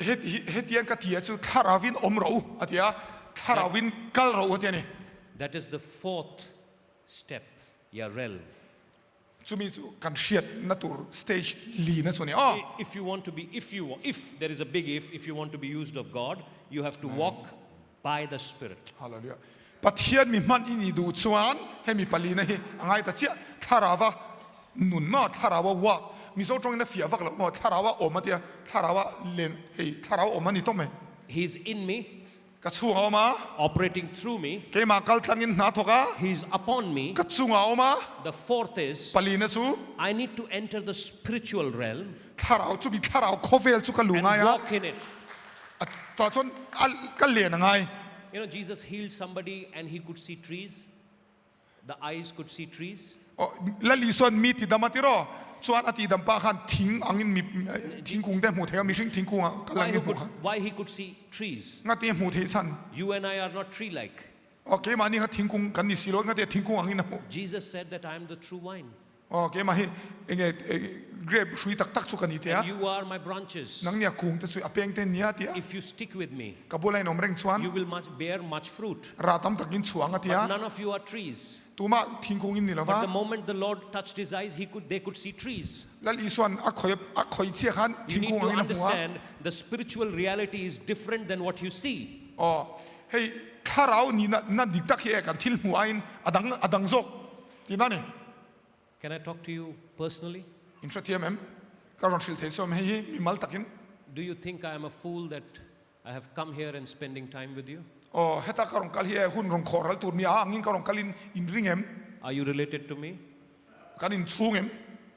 เฮ็ดยังกะเทียจูถ้าเราวินอมเราอะเดียถ้าเราวินกัลเราอะเดียนี่ That is the fourth step, yeah, realm. จูมีจูกันเชียดนัตูสเตจลีนั่นส่วนนี้อ๋อ If you want to be, if there is a big if you want to be used of God, you have to walk by the Spirit. ฮาเลลูยาปะเทียนมีมันอินี่ดูชวนให้มีปลีนะเฮง่ายแต่เจ้าถ้าเราว่าหนุนมาถ้าเราว่าวักมีโซ่ตรงนี้เฟียวักเราถ้าเราว่าอมมาเดียถ้าเราว่าเล่นเฮ้ถ้าเราอมมานี่ต้องไหม He's in me, กระชูเอามา operating through me. เกมากัลตังอินนาทกะ He's upon me. กระชูเอามา The fourth is, ปลีนะจู I need to enter the spiritual realm ถ้าเราจูมีถ้าเราโคเวลจูกันหลุ and ง่ายอ่ะ walk in it. ต่อจนก็เลียนง่าย You know, Jesus healed somebody and he could see trees. The eyes could see trees. และลีส่วนมีติดดำมาติรอส่วนอติดำปาขันทิ้งอังอินมีทิ้งกุ้งได้หมูเทียมีชิงทิ้งกุ้งกำลังมีหมู Why he could see trees? งั้นเตี้ยหมูเทียสัน You and I are not tree-like. โอเคมานี่เขาทิ้งกุ้งกันนี่สิโลงั้นเตี้ยทิ้งกุ้งอังอินนะหมู Jesus said that I am the true wine. โอเคมาให้เอง grape shui tak tak chu kan and itia you are my branches. nang nia kung te chu apeng te nia tia If you stick with me, kabulai nom reng you chuan will bear much fruit. ratam takin chuang But atia none of you are trees. tuma thingkung in ni But the lova moment the Lord touched his eyes, they could see trees. lal iswan akhoi che khan You need thingkung to angin hunga understand the spiritual reality is different than what you see. oh hey Thlarau ni na diktak he kan thil muain adang zok tinani Can I talk to you personally? in shatiam karon shil the som hei mi mal takin Do you think I am a fool that I have come here and spending time with you? oh heta karon kal hi hun rong khoral tur mi a angin karon kalin in ringem Are you related to me? kan in chungem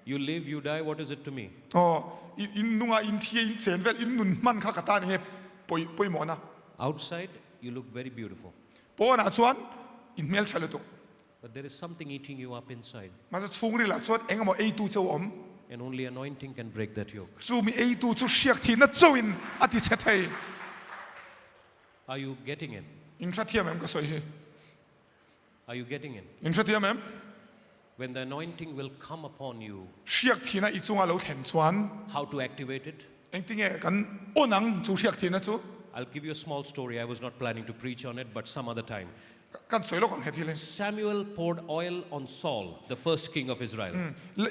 You live, you die, what is it to me? oh in nunga in thie in chenvel in nun man kha kata ni he poi mona Outside, you look very beautiful. po na chuan in mel chalutu But there is something eating you up inside. ma cha chungri la chuan engamo ei tu chau om And only anointing can break that yoke. chu mi ei tu chu siak thi na chawin ati chethai Are you getting in? in shatiam ka soi he Are you getting in? in shatiam When the anointing will come upon you, siak thi na i chunga lo thlen chuan how to activate it? eng tinge kan onang chu siak thi na chu I'll give you a small story. I was not planning to preach on it, but some other time. kan soi lo kan he thi le Samuel poured oil on Saul, the first king of Israel.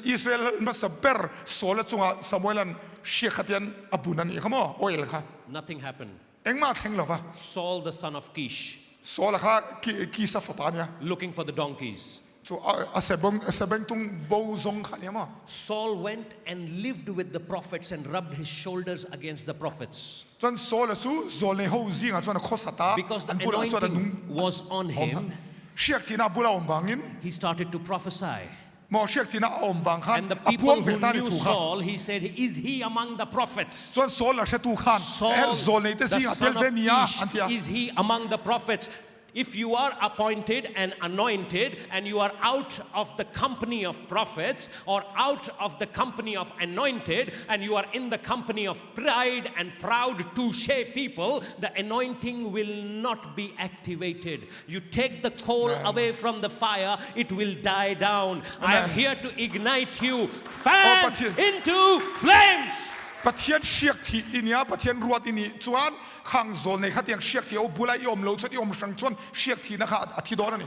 Israel ma saber sola chunga Samuelan siakatian abunan i khamo oil kha Nothing happened. eng ma theng lova Saul, the son of Kish, sola kha ki sa fapania looking for the donkeys. chu asebeng tung bo zong kha niama Saul went and lived with the prophets and rubbed his shoulders against the prophets. chuan sola chu zol nei ho zinga chuan khosata Because the an bula chuan anointing was on him, siak thi na bula om wangin he started to prophesy. mo siak thi na om wang khan And the people apuang who ve ta ni knew thu kha Saul, he said, is he among the prophets? chuan sola she tu khan Saul, zol nei te the zinga son tel ve of mia Kish, antia is he among the prophets? If you are appointed and anointed and you are out of the company of prophets or out of the company of anointed and you are in the company of pride and proud touche people, the anointing will not be activated. You take the coal away from the fire, it will die down. I am here to ignite you. Fan Pathian. into flames. Pathian siak thi inia Pathian ruat ini chuan khang zol nei khatiang siak thi o bulai om lo chati om sang chuan siak thi na kha athi dor ani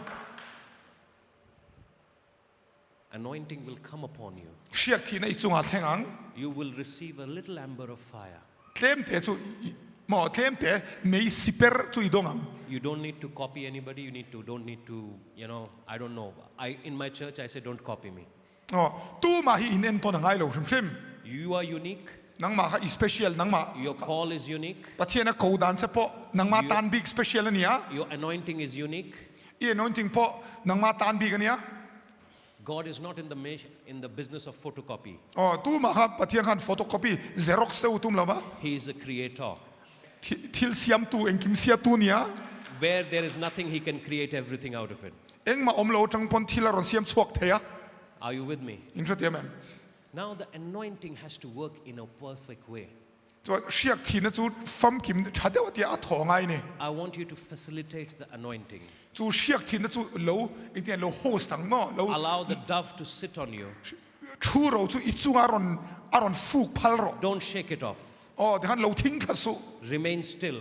Anointing will come upon you. siak thi na i chunga thengang You will receive a little amber of fire. tlem te chu mo tlem te mei siper chu idongang You don't need to copy anybody. Don't need to, I don't know. In my church, I say, don't copy me. oh tu ma hi in en to na ngai lo shim You are unique. nang ma kha special nang ma Your call is unique. Pathian na ko dan se po nang ma tan big special ania Your anointing is unique. i anointing po nang ma tan big ania God is not in the business of photocopy. oh tu ma kha Pathian khan photocopy xerox se utum lova He is a creator. thil siam tu engkim sia tu nia Where there is nothing, he can create everything out of it. eng ma om lo tang pon thila ron siam chuak theya Are you with me? in shatiam Now the anointing has to work in a perfect way. so siak thi na chu fam kim thadeu tia a thongai ne I want you to facilitate the anointing. chu siak thi na chu lo itian lo host tang mo lo Allow the dove to sit on you. thu ro chu i chunga aron fuk phal ro Don't shake it off. oh de han lo thing kha su Remain still.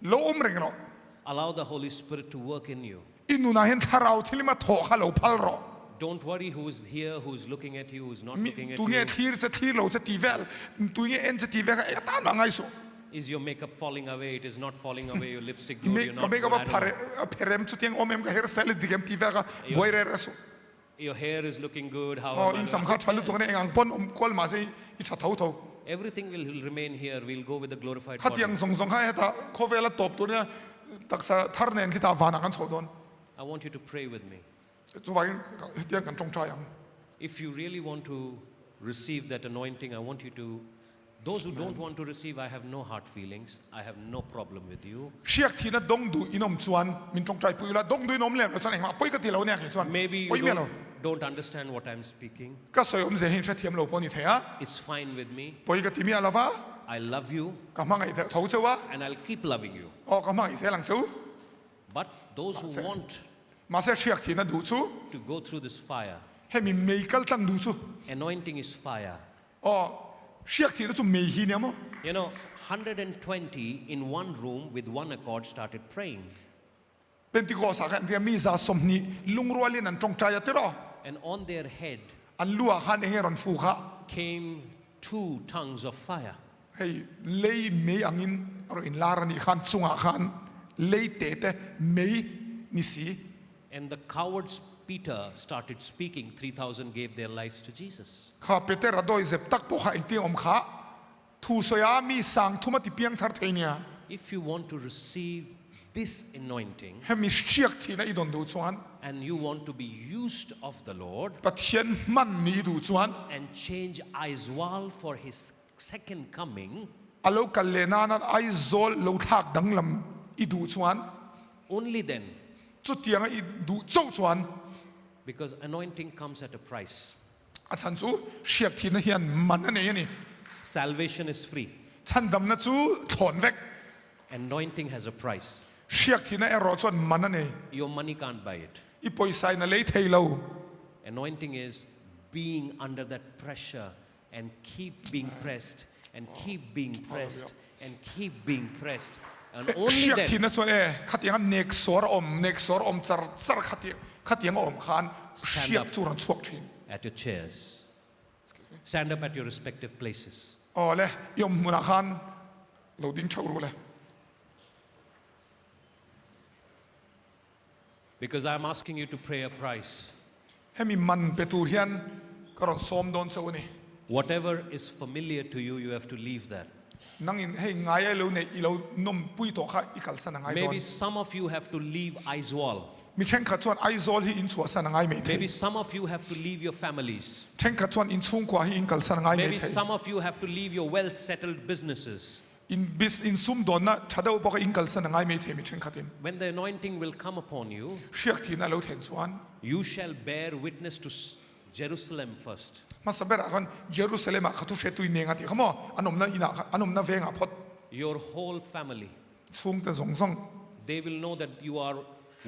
lo om reng ro Allow the Holy Spirit to work in you. inu na hen Thlarau thilima tho kha lo phal ro Don't worry who is here, who is looking at you, who is not mi looking at tu nge you. thir se thir lo se tivel tu nge en se tivel ka ta na ngai su Is your makeup falling away? It is not falling away. Your lipstick good. me You're ka not me good. ka I don't know. pherem chu tiang om em ka hairstyle digem tivel ka boy re su Your hair is looking good. How oh am I in not- sam kha chalu tu ne ang pon kol ma se i tha thau thau Everything will remain here. We'll go with the glorified kha body. tiang zong zong kha ta khovela top tu ne taksa thar nen ki ta wana kan chhodon I want you to pray with me. chu wai tiang kan tong chayang If you really want to receive that anointing, I want you to. Those who don't want to receive, I have no hard feelings. I have no problem with you. siak thi na dong du inom chuan min Tawngtaipui la dong du inom le lo chan ma poi ka ti lo ne ki chuan Maybe you poi me lo don't understand what I'm speaking. ka soi om ze hin sha thiam lo poni thea It's fine with me. poi ka ti mi ala va I love you ka mangai thau chewa and I'll keep loving you. o ka mangai se lang chu But those who want ma se siak thi na du chu to go through this fire, he min mei kal tang du chu anointing is fire. เชียกที่นั่นจุ่มมีฮีเนี่ยมั้ง You know, 120 in one room with one accord started praying. เป็นที่ก่อสักที่มีซาสมนีลุงรัวลินันจงใจติรอ And on their head อันลัวขันเองรอนฟูค่ะ came 2 tongues of fire. ให้เลี้ยไม่อังินเราอินลารานิขันสุงาขันเลี้ยเตะไม่นิสี And the cowards Peter started speaking. 3,000 gave their lives to Jesus. ข้าเปเตอร์ดอยเจ็บตักปกให้อินเตียงอมขาทูสยามีสังทุมาติเปียงทาร์เทเนีย If you want to receive this anointing ให้มีเชียกที่นั่นอีดอนดูชวน and you want to be used of the Lord ปัทยันมันนี่ดูชวน and change Iswal for his second coming, อาลูกัลเลนานั้นไอโซลลูทักดังลำอีดูชวน only then, จุดเตียงอีดูเจ้าชวน because anointing comes at a price. อาจารย์จูเชียกที่นั่นเฮียนมันนั่นเองนี่ Salvation is free. ฉันดำนั่นจูถอนเวก Anointing has a price. เชียกที่นั่นรอชวนมันนั่นเอง Your money can't buy it. อีปอยไซน์นั่นเลยเทยเรา Anointing is being under that pressure and keep being pressed and keep being pressed and keep being pressed. And เชี only ยกที่ then นั่นชวนขัดยังเนกสวรอมจารขัดยังอมขานเชียกจูรันชวกที at your chairs. Stand up at your respective places. อ๋อเลยยมมุนาขานเราดิ้งเช่ารู้เลย Because I'm asking you to pray a price. ให้มีมันเปตูเฮียนก็เราซ้อมโดนเซวนี่ Whatever is familiar to you, you have to leave that. นั่งอินให้ง่ายเราเนี่ยเรานมปุยตัวข้าอีกสันง่ายโดน Maybe some of you have to leave Iswal. มีเช่นขัดชวนไอโซลที่อินชัวสันง่ายไม่เท Maybe some of you have to leave your families. เช่นขัดชวนอินชุ่งกว่าที่อินกัลสันง่ายไม่ Maybe เท some of you have to leave your well-settled businesses. อินซุ่มโดนนะชัดเอาบอกอินกัลสันง่ายไม่เทมีเช่นขัดอิน When the anointing will come upon you, เชียกที่นั่นเราเห็นชวน you shall bear witness to Jerusalem first. มาสเปรกันเยรูซาเล็มขัดทุเชตุยเนงติขโมอันนมน่าอินาอันนมน่าเวงพอด Your whole family, ซุ่มแต่สงสง they will know that you are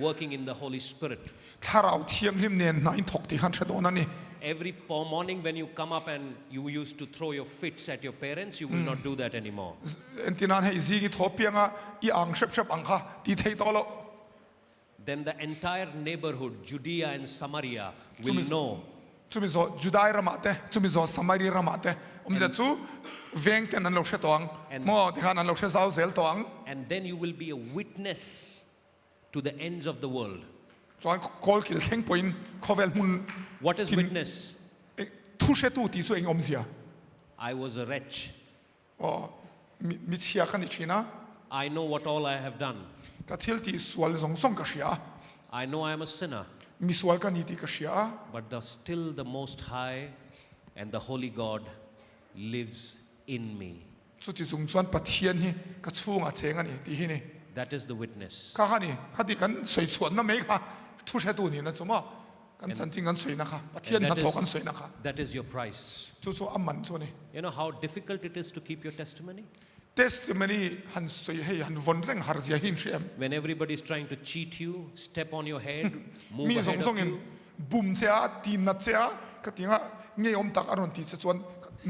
working in the Holy Spirit. ถ้าเราเที่ยงริมเนียนนายถกที่ขันเชดนั่นนี่ Every morning when you come up and you used to throw your fits at your parents, you will not do that anymore. เอ็นตินานให้ซีกิทอเปียงอ่ะอีอังเชบอังค่ะที่เทตอล Then the entire neighborhood, Judea and Samaria, will know. จุมิโซจุดายรามาเตจุมิโซสมัยรีรามาเตจะจูเวงเตนันเราเชตวงมอที่ขานันเราเชซาวเซลตวง And then you will be a witness to the ends of the world. จอยคอลกิลเข่งปอยน์คอเวลมุน What is witness? ทุเชตูตีสุเองอมเสีย I was a wretch. อ๋อมิเชียกันอีกทีนะ I know what all I have done. กะทิลตีสวลสงสงกะเชีย I know I am a sinner. มีสวลกันอีตีกะเชีย But still the Most High and the Holy God lives in me. สุดที่สูงส่วนปัทเทียนฮีกะชูงอาเจงอันนี้ตีฮีนี่ That is the witness. ข้าข้านี่ข้าที่กันสวยชวนนั่นไหมค่ะทุเชตูนี่นะสมมติกันสันจริงกันสวยนะคะปัทเทียนนัทกันสวยนะคะ that is your price. จู่ๆอัมมันชัวนี่ You know how difficult it is to keep your testimony? testimony หันสวยให้หันวนเร่งหาร์เจียหินเชียม When everybody is trying to cheat you, step on your head, move มีสอง ahead สอง of เงิน you. บุ่มเสียตีนัดเสียก็ตีngaเงี้ยอมตักอารมณ์ตีสะชวน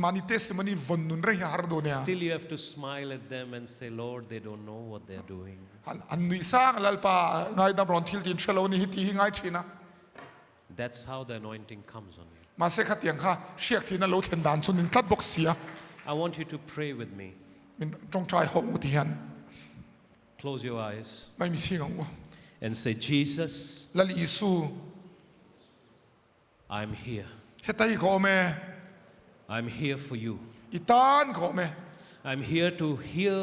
มานิ testimony วนนุนเร่งหาร์โดเนี่ย Still you have to smile at them and say, Lord, they don't know what they're doing. อันนี้สร้างลัลปาง่ายดำร้อนทิลตินเชลโลนี่ที่ง่ายชีนะ That's how the anointing comes on you. มาเสกขัดยังค่ะเชียกที่นั่นเราเห็นด่านสุนินทัดบกเสีย I want you to pray with me. มันจงใจหงมุติยัน Close your eyes ไม่มีสิ่งของ and say, Jesus, ลัลอิสู I'm here. เฮตัยก็แม่ I'm here for you. อีตานก็แม่ I'm here to hear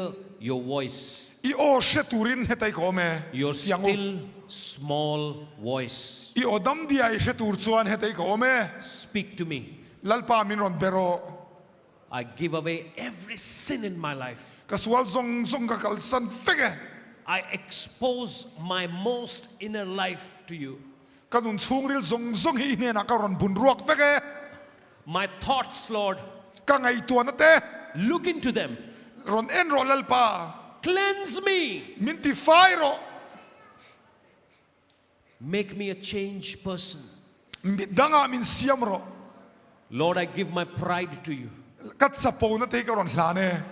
your voice, อีโอเชตูรินเฮตัยก็แม่ your เสียง still small voice. อีโอดัมดีไอเชตูรชวนเฮตัยก็แม่ Speak to me. ลัลปามินรอนเบโร I give away every sin in my life. กสวลซงกะกัลสันเฟก I expose my most inner life to you. กันนุนชุงริลซงฮีเนี่ยนะการอนบุญรวกเฟก My thoughts, Lord, กังไอตัวนั่นเต้ look into them. รอนเอ็นรอนลัลปา Cleanse me. มินติไฟโร Make me a changed person. มิดังอามินเสียมโร Lord, I give my pride to you. kat sapo na te karon hlane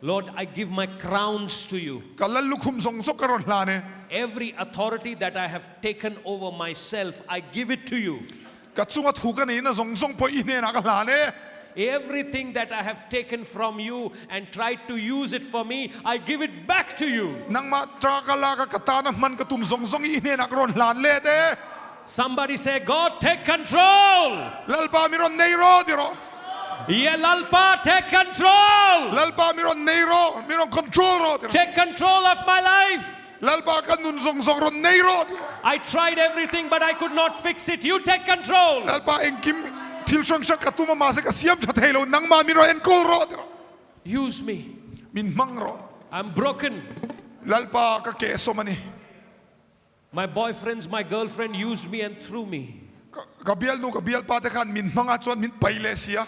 Lord, I give my crowns to you. kalal lukhum song sok karon hlane Every authority that I have taken over myself, I give it to you. katsunga thukan ina song song po ine na ka hlane Everything that I have taken from you and tried to use it for me, I give it back to you. nang ma trakala ka katana man katum song song ine na karon hlan le te Somebody say, God, take control. lalpa miron neiro diro Yeah, Lalpa, take control. lalpa miron neiro miron control ro diro Take control of my life. lalpa kanun song song ron neiro diro I tried everything, but I could not fix it. You take control. lalpa engkim til shang shang katuma ma se ka siam cha thelo nang ma miro en kol ro diro Use me. min mang ro I'm broken. lalpa ka keso mani My boyfriends, my girlfriend used me and threw me. kabial nu kabial pa te kan min manga chuan min paile sia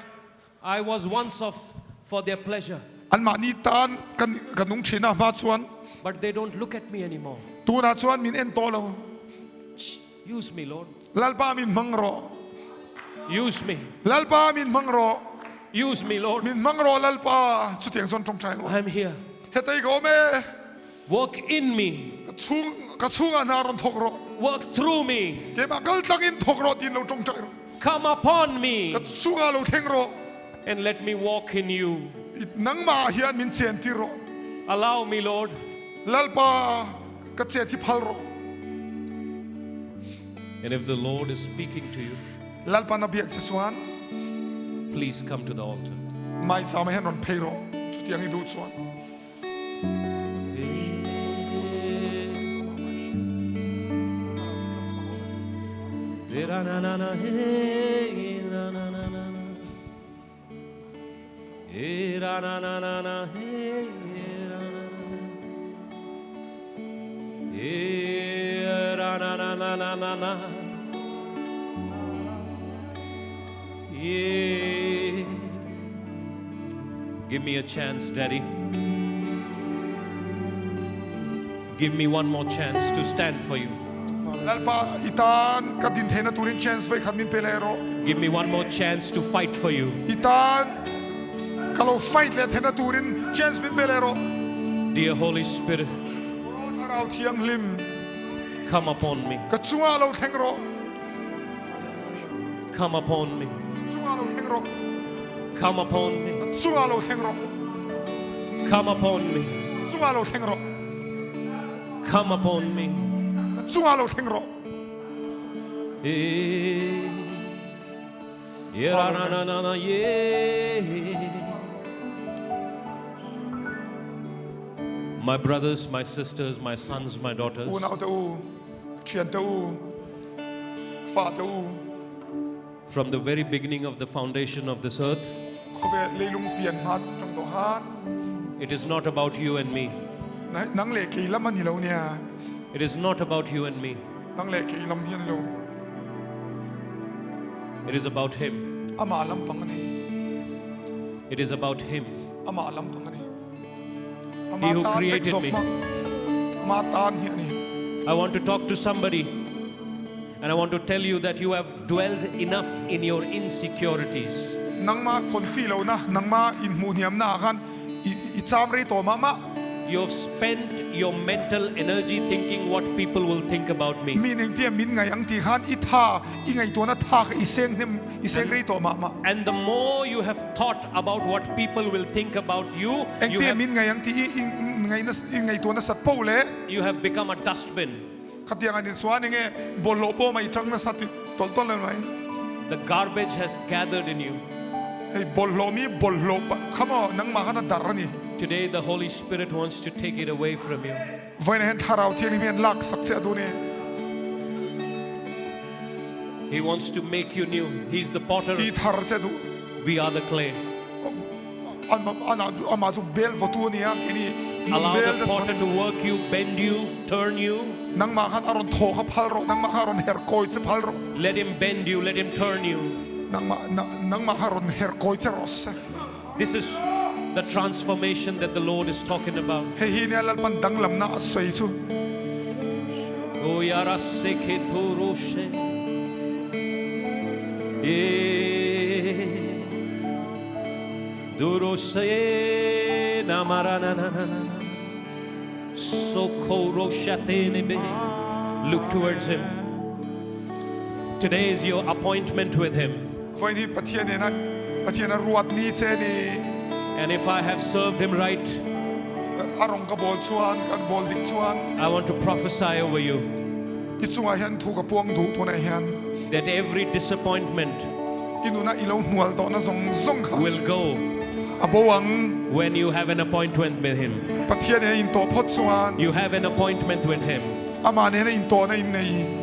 I was once off for their pleasure, an ma ni tan kan kanung china ma chuan but they don't look at me anymore. tu na chuan min en to lo Use me, Lord. lalpa min mang ro Use me. lalpa min mang ro Use me, Lord. min mang ro lalpa chu tiang chon trong chai ngo I'm here. hetai go me Work in me. ka chunga na ron thok ro Work through me. ke ma kal tang in thok ro tin lo trong chai ro Come upon me ka chunga lo theng ro and let me walk in you. nang ma hian min chen ti ro Allow me, Lord. lalpa ka che thi phal ro And if the Lord is speaking to you, lalpa na biak se chuan please come to the altar. mai sa me hen ron phei ro chu tiang i du chuan Give me a chance, Daddy. Give me one more chance to stand for you. lalpa itan ka din thena turin chance vai khan min pelero Give me one more chance to fight for you. itan kalau fight le thena turin chance min pelero Dear Holy Spirit, Thlarau thiang lim come upon me. ka chunga lo theng ro Come upon me. chunga lo theng ro Come upon me. chunga lo theng ro Come upon me. chunga lo theng ro Come upon me. chunga lo theng ro My brothers, my sisters, my sons, my daughters, u nau te u chian te u fa te u from the very beginning of the foundation of this earth, khove leilung pian mat trong to har it is not about you and me. nang le ki lam ani lo nia It is not about you and me. nang le ki lam hian lo It is about Him. ama lam pang ani It is about Him. ama lam pang ani He who created me. ma tan hi ani I want to talk to somebody and I want to tell you that you have dwelled enough in your insecurities. nang ma kon fi lo na nang ma in hmuhnawm na kan I cham rei to ma You have spent your mental energy thinking what people will think about me. meaning ti min ngai ang ti khan I tha I ngai to na tha I seng nem I seng rei to ma And the more you have thought about what people will think about you, eng ti min ngai ang ti I ngai to na sat po le you have become a dustbin. khatiang ani swan nge bolo po mai tang na sat tol tol le mai The garbage has gathered in you. hey bolo mi bolo pa khamo nang ma kana dar ni Today the Holy Spirit wants to take it away from you. voi na hen Thlarau thiang ni men lak sak che du ni He wants to make you new. He's the potter. ti thar che du We are the clay. ama zu bel votu ni ya kini Allow the potter to work you, bend you, turn you. nang ma khan aron tho kha phal ro nang ma aron her koi che phal ro Let him bend you, let him turn you. nang ma aron her koi che ros This is the transformation that the Lord is talking about. he hi ne lal pan dang lam na soi chu Oh yara sekhe thoroshe. Durose namarana na na na na. Look towards him. Today is your appointment with him. And if I have served him right, I want to prophesy over you that every disappointment will go when you have an appointment with him. You have an appointment with him.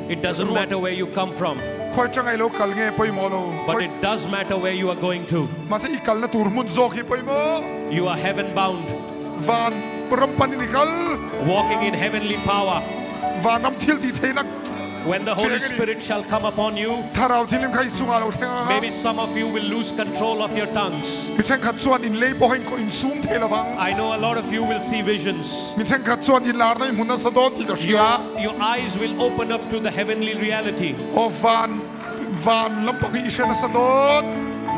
It doesn't matter where you come from, but it does matter where you are going to. You are heaven bound, walking in heavenly power. When the Holy Spirit shall come upon you, maybe some of you will lose control of your tongues. I know a lot of you will see visions. Your eyes will open up to the heavenly reality.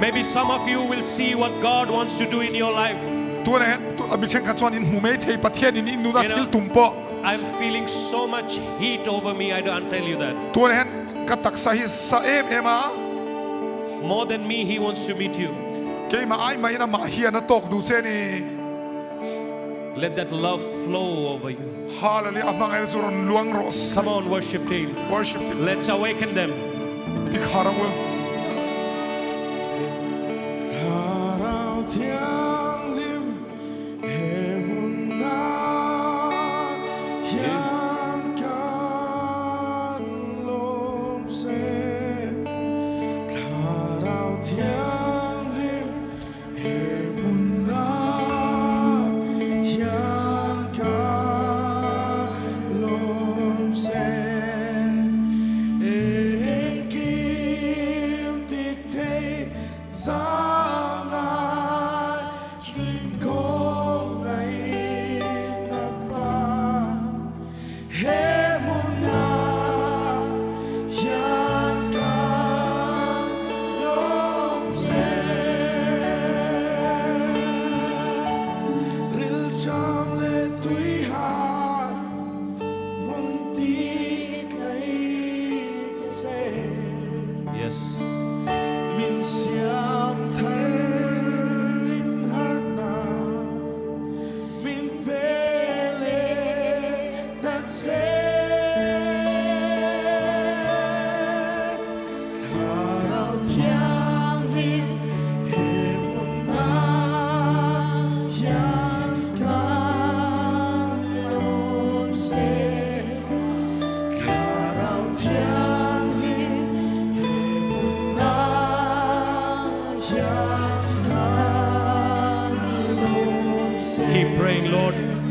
Maybe some of you will see what God wants to do in your life. I'm feeling so much heat over me, I don't tell you that. More than me, he wants to meet you. Let that love flow over you. Come on, worship team. Let's awaken them.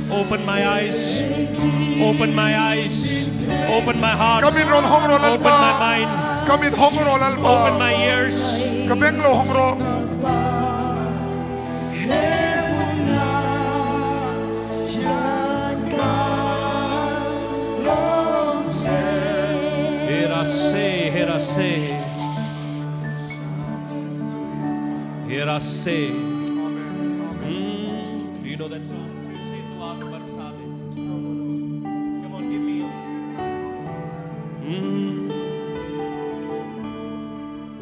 Open my eyes, open my eyes, open my heart, open my mind, open my ears. Hirase. Do you know that song? Come on, give me.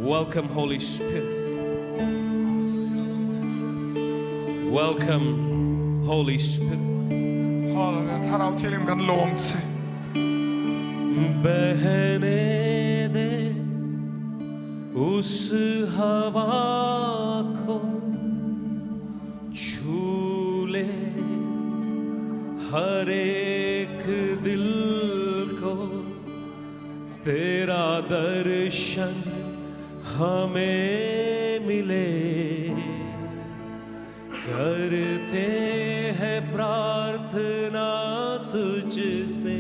Welcome, Holy Spirit. Welcome, Holy Spirit. बहने दे उस हवा को छू ले हर एक दिल को तेरा दर्शन हमें मिले करते हैं प्रार्थना तुझसे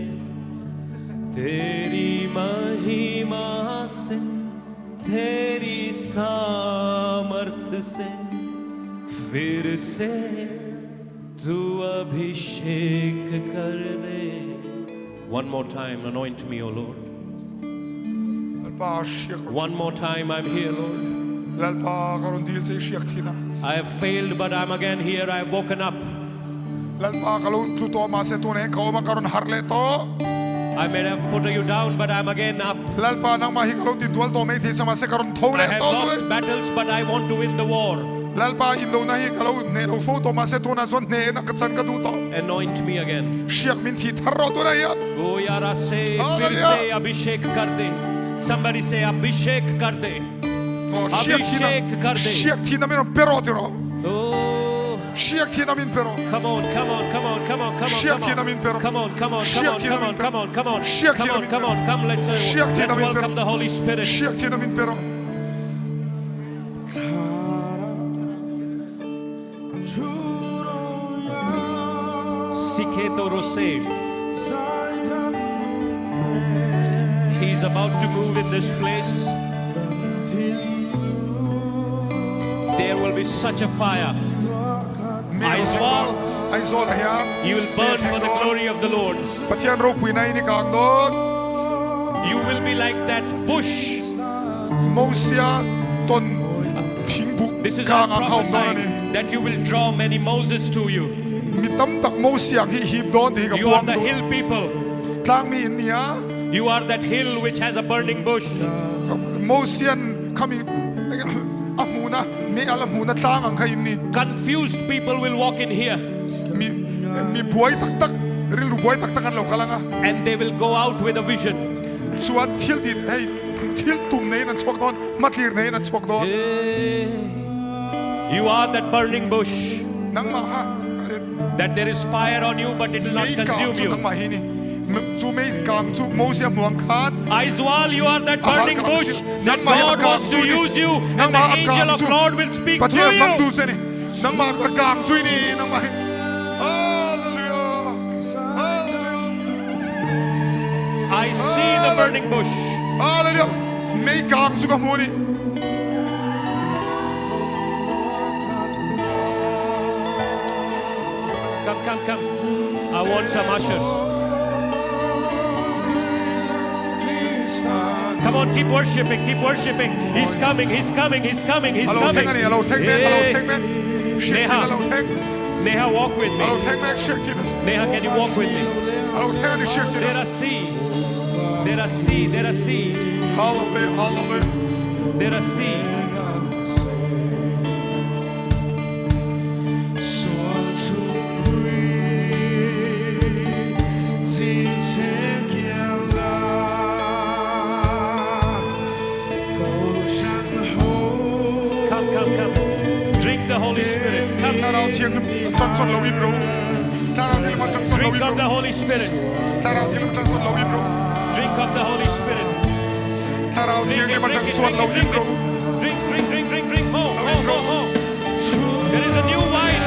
तेरी महिमा से तेरी सामर्थ से फिर से तू अभिषेक कर दे. One more time, anoint me, O Lord. One more time, I'm here, Lord. Lalpa karon dil sa siyak tina. I have failed, but I'm again here. I have woken up. Lalpa kalau tuto masa tu ne kau makaron harle to. I may have put you down, but I'm again up. Lalpa nang mahi kalau titual to me thei sama se karon thole I have to lost battles, but I want to win the war. Lalpa indo nahi kalau ne ro photo masa tu na zon ne na katsan ka tu to. Anoint me again. Siyak min thi tharro to na ya. Oh yara se, fir Hallelujah. se abhishek kar de. Somebody say abhishek kar de. Abhishek kar de. Siyak thi na min pero tiro. Oh. Siyak thi na min pero. Come on, come on, come on, come on, come on, Siyak come thi na on, min pero. come on, come on, come Siyak on, thi na come min on, pero. come on, come on, Siyak thi come na on, min come pero. on, come. Let's Siyak thi na min pero. welcome the Holy Spirit. Siyak thi na min pero. Siketo rose. He's about to move in this place. There will be such a fire. Aizwal, Aizwal ya. you will burn for the glory of the Lord. Pathian ro pui nai ni kang don. You will be like that bush. Mosia ton thingbu. This is kang not ang hau don prophesying that you will draw many Moses to you. Mi tam tak mosia hi hip don hi ka You are buang the do. hill people. Tlang mi nia. You are that hill which has a burning bush. Mosian kami amuna mi alamuna tlang ang kain ni. Confused people will walk in here. Mi buai tak tak rilu buai tak takan lo kalanga. And they will go out with a vision. Suat thil dit hey thil tum nei nan chok don matlir nei nan chok don. You are that burning bush. Nang ma ha. That there is fire on you, but it will not consume you. Aizwal, you are that burning bush that God wants to use you, and the angel of Lord will speak through you. I see the burning bush. Come. I want some ushers. Come on, keep worshiping. He's coming. Neha, walk with me. Neha, can you walk with me? There are seeds. Hallelujah. There are seeds. Come. Drink the Holy Spirit. Come. Drink of the Holy Spirit. Drink of the Holy Spirit. Drink. More. There is a new wine.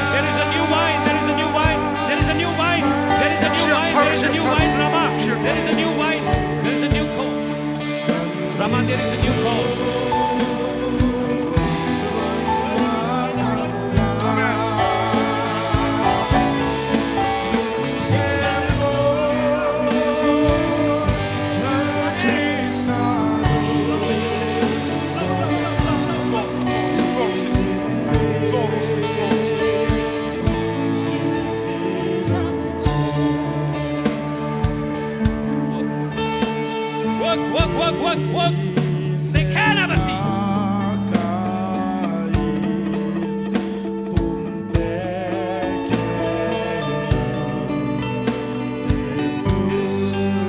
Rama. There is a new wine. There is a new coal. Rama, there is a new coal. Work. Sekanabati.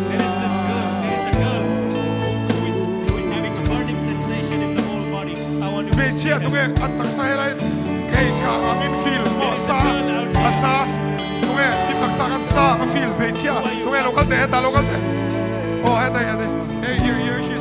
There is a girl who is having a burning sensation in the whole body. I want to There is a girl Hey, here she is.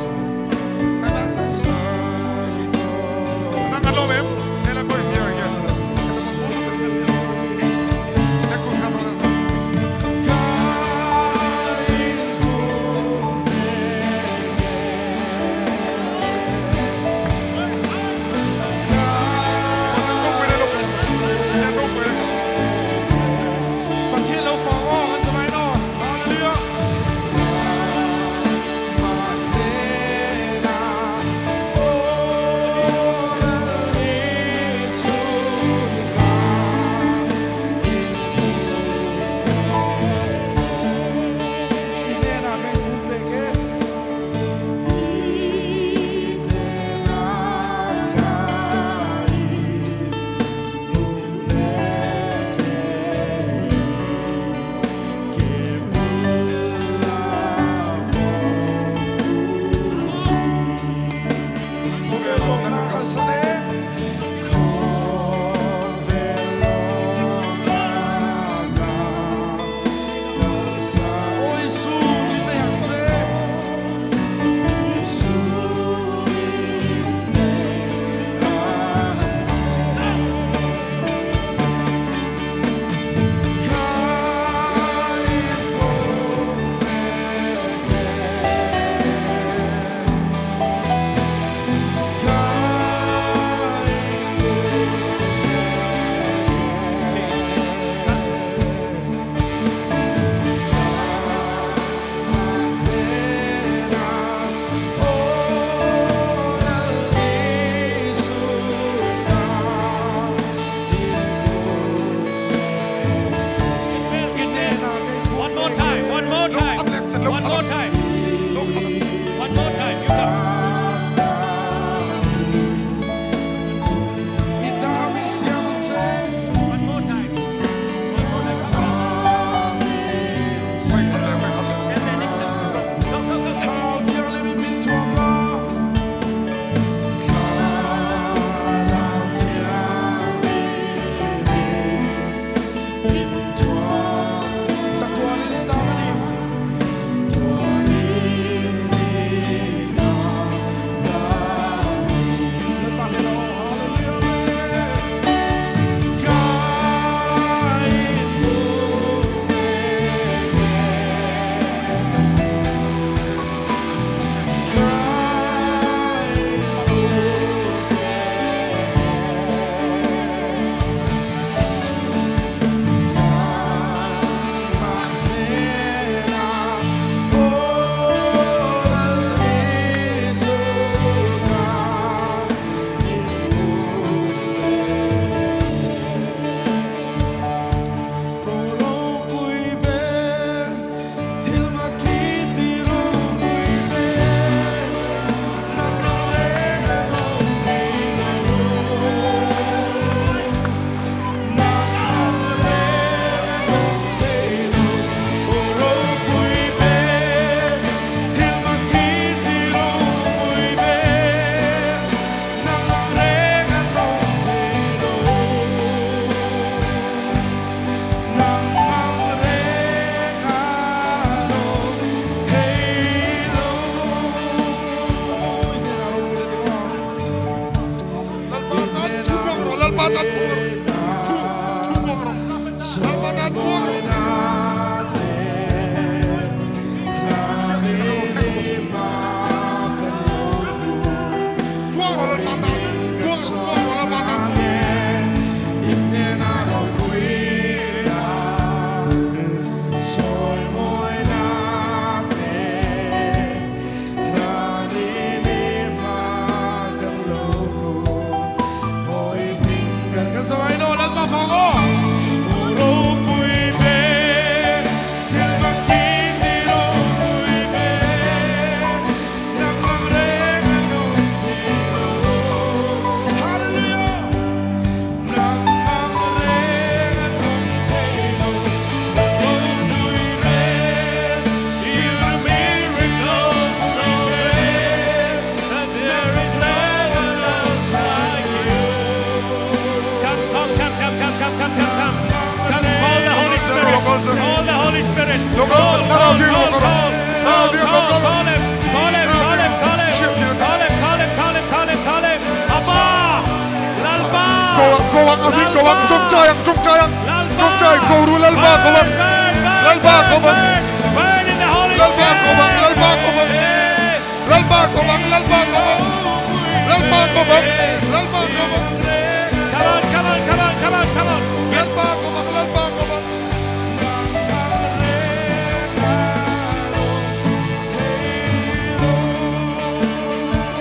Lalpa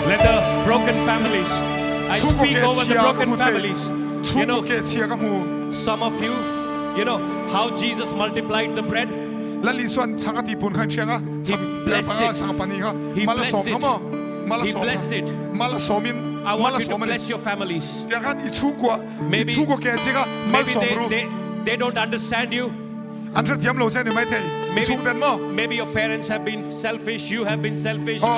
Let the broken families, I speak over the broken families. You know, some of you, you know how Jesus multiplied the bread? He blessed it. He blessed it. I want you to bless your families. Maybe they don't understand you. Maybe your parents have been selfish, you have been selfish. But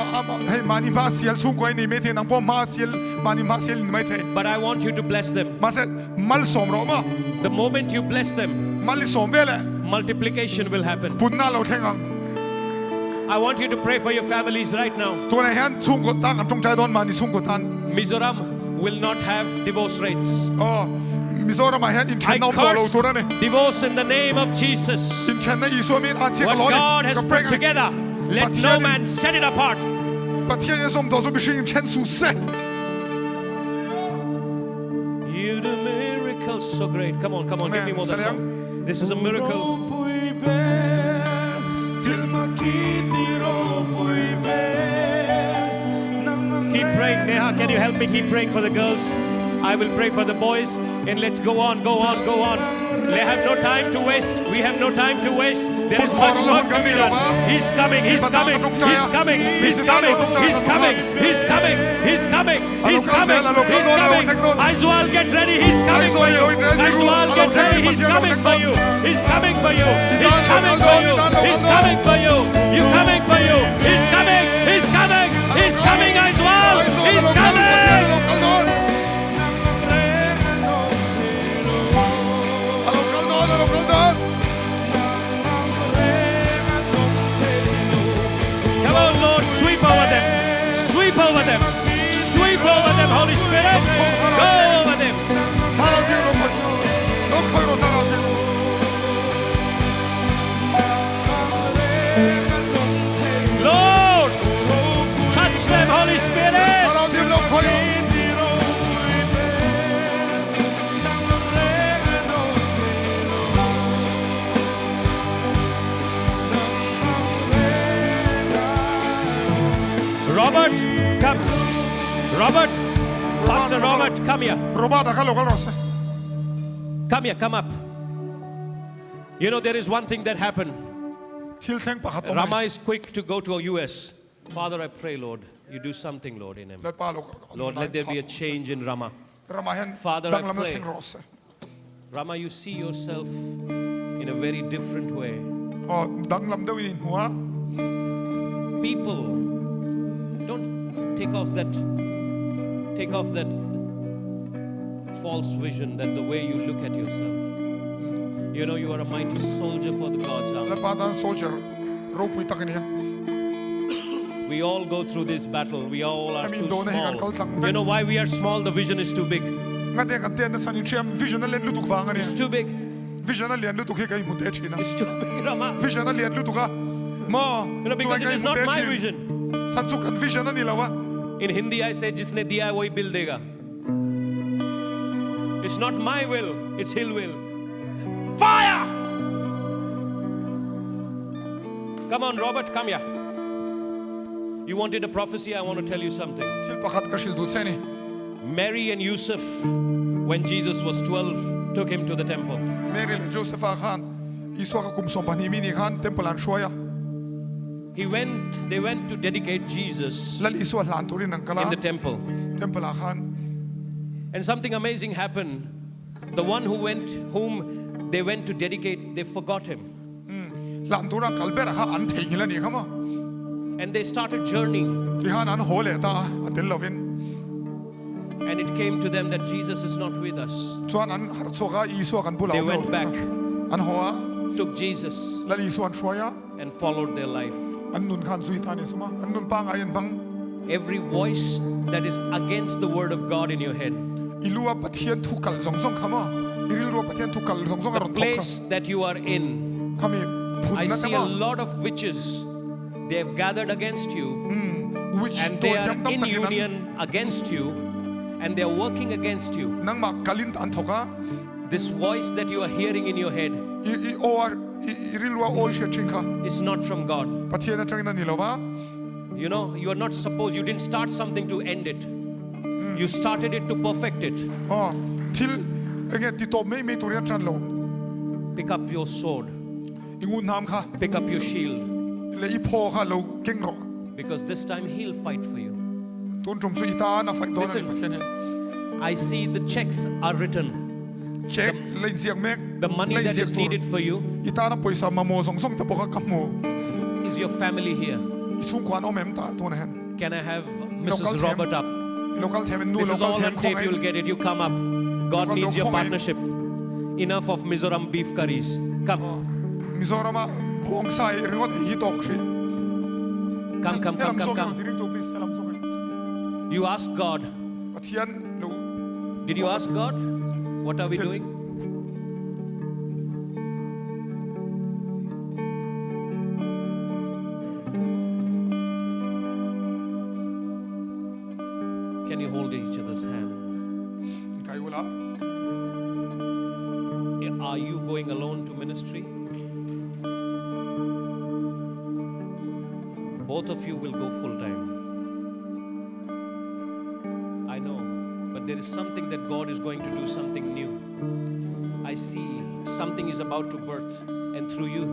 I want you to bless them. The moment you bless them, multiplication will happen. I want you to pray for your families right now. Mizoram will not have divorce rates. I curse divorce in the name of Jesus. What God has put together, let no man set it apart. You do miracles so great. Come on, give me more of that song. This is a miracle. Keep praying, Neha. Can you help me keep praying for the girls? I will pray for the boys, and let's go on. They have no time to waste. We have no time to waste. There is much work to be done. He's coming. He's coming. He's coming. He's coming. He's coming. He's coming. He's coming. He's coming. He's coming. Aizwal, get ready. He's coming for you. Aizwal, get ready. He's coming for you. He's coming for you. He's coming for you. He's coming for you. He's coming for you. He's coming. He's coming. He's coming, Aizwal. He's coming. Come on, Lord, sweep over them. Sweep over them. Sweep over them, Holy Spirit. Go over them. Lord, touch them, Holy Spirit. Robert, come. Robert, Pastor Robert, come here. Come here, come up. You know, there is one thing that happened. Rama is quick to go to a US. Father, I pray, Lord, you do something, Lord, in him. Lord, let there be a change in Rama. Father, I pray. Rama, you see yourself in a very different way. People, don't take off that false vision that the way you look at yourself. You know, you are a mighty soldier for the God's army. We all go through this battle. We all are too small. You know why we are small? The vision is too big. ngade kan ten san in chem vision len lu tuk wang ani It's too big. vision len lu tuk he kai mu te china It's too big, Rama. vision len lu tuk ka mo Because it is not my vision. san chu kan vision ani lawa In Hindi, I say, "Jisne diya wahi bil dega." It's not my will; it's His will. Fire! Come on, Robert, come here. You wanted a prophecy? I want to tell you something. til pakhat ka shil du cheni Mary and Yusuf, when Jesus was 12, took him to the temple. Mary le Joseph khan iso ka kum som pani mini khan temple an shoya They went to dedicate Jesus lal iso hlan turin nang kala in the temple. temple khan And something amazing happened. The one whom they went to dedicate, they forgot him. lan tura kalber ha an thei hila ni khama And they started journeying. ti han an hole ta atel lovin And it came to them that Jesus is not with us. chuan an har choga iso kan pula They went back, an hoa took Jesus, lal iso an shoya and followed their life. an nun khan zui ta ni suma an nun pa nga yen bang Every voice that is against the word of God in your head, ilua pathian thukal zong zong khama iril ro pathian thukal zong zong the aron thok place that you are in, khami phun I na see a kama lot of witches. They have gathered against you, which and do they are jam tam in takin union against you, and they are working against you. nang ma kalin an thoka This voice that you are hearing in your head i or irilwa oi she chinka is not from God. pathian na tangna ni lova You know, you are not supposed, you didn't start something to end it. You started it to perfect it. oh til enge ti to me turian tran lo Pick up your sword, ingun nam kha pick up your shield, le i pho kha lo keng ro because this time He'll fight for you. tun tum su ita na fight don Listen. pathian he I see the checks are written. check le jiang mek The money that is needed for you ita na poisa ma mo song song ta poka kamo is your family here. isung kwan o mem ta to na hen Can I have Local Mrs. team. Robert up? local them nu This is local all them on tape, you'll khong get it. You come up. God Local needs your khong ai. partnership. Enough of Mizoram beef curries. Come, Mizoram bong sai ringot hi tok shi come. direct to please elam so You ask God. pathian lo Did you ask God? What are we doing? Can you hold each other's hand? kai wala Are you going alone to ministry? Both of you will go full time. I know, but there is something that God is going to do, something new. I see something is about to birth, and through you.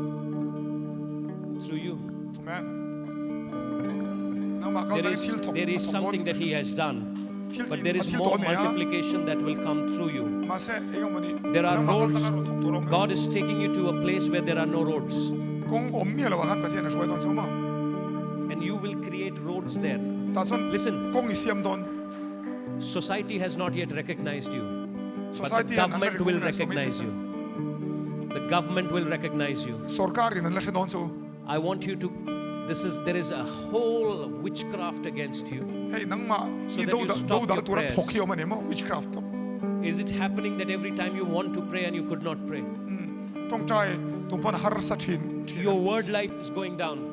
amen nang ma kal sil thok There is something that He has done, but there is more multiplication that will come through you. ma se engam mani There are roads. God is taking you to a place where there are no roads, kong om mi lo kan pathian shoi don soma and you will create roads there. ta son Listen, kong isiam don society has not yet recognized you, but the society government will recognize you. The government will recognize you. sarkar in la she don so I want you to, there is a whole witchcraft against you. hey nang ma So i that you stop da your tura prayers. thokhi o mane mo witchcraft Is it happening that every time you want to pray and you could not pray? tong chai tum pon har sachin Your word life is going down.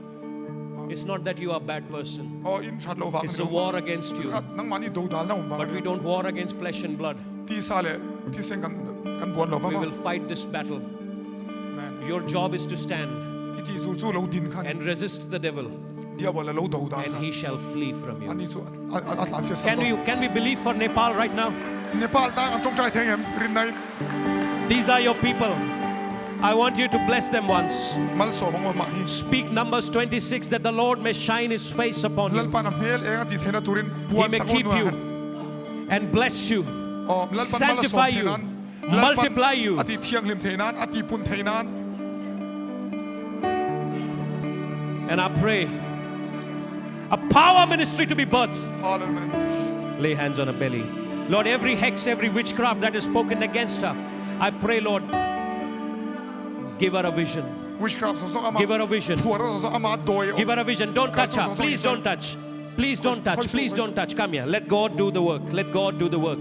It's not that you are a bad person. o in chat lo wa It's a war against you. nang mani do dal na um But we don't war against flesh and blood. ti sale ti seng kan bon lo We va will fight this battle. man Your job is to stand iti zu zu lo din khan and resist the devil, dia bola lo do dal and he shall flee from you. ani zu atlan se Can we believe for Nepal right now? Nepal ta ang tong chai thengem rin nai These are your people. I want you to bless them once. mal so bang ma hi Speak Numbers 26 that the Lord may shine His face upon you. lalpa na mel e ti thena turin He puan may sangon keep you and bless you, o lalpa sanctify you, multiply you. ati thiang lim theinan ati pun theinan And I pray a power ministry to be birthed. hallelujah Lay hands on her belly. Lord, every hex, every witchcraft that is spoken against her, I pray, Lord, give her a vision. witchcraft so ama Give her a vision. puara so ama doi Give her a vision. Don't touch her. Please don't touch. Please don't touch. Please don't touch. Come here. Let God do the work. Let God do the work.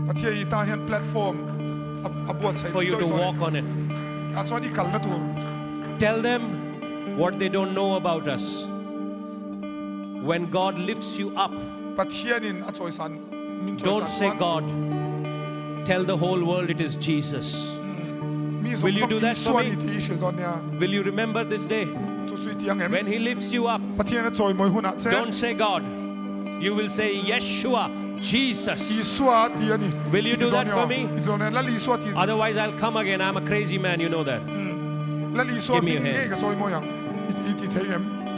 ปัทเทียอีตาเห็นแพลตฟอร์มบวชใส่ for you to walk on it. อาชวนอีกัลนะตัว Tell them what they don't know about us. When God lifts you up, ปัทเทียนินอาชวยสัน don't say God. Tell the whole world it is Jesus. Will you do that for me? Will you remember this day? When He lifts you up, don't say God. You will say Yeshua, Jesus. Will you do that for me? Otherwise, I'll come again. I'm a crazy man, you know that. Give me your hands.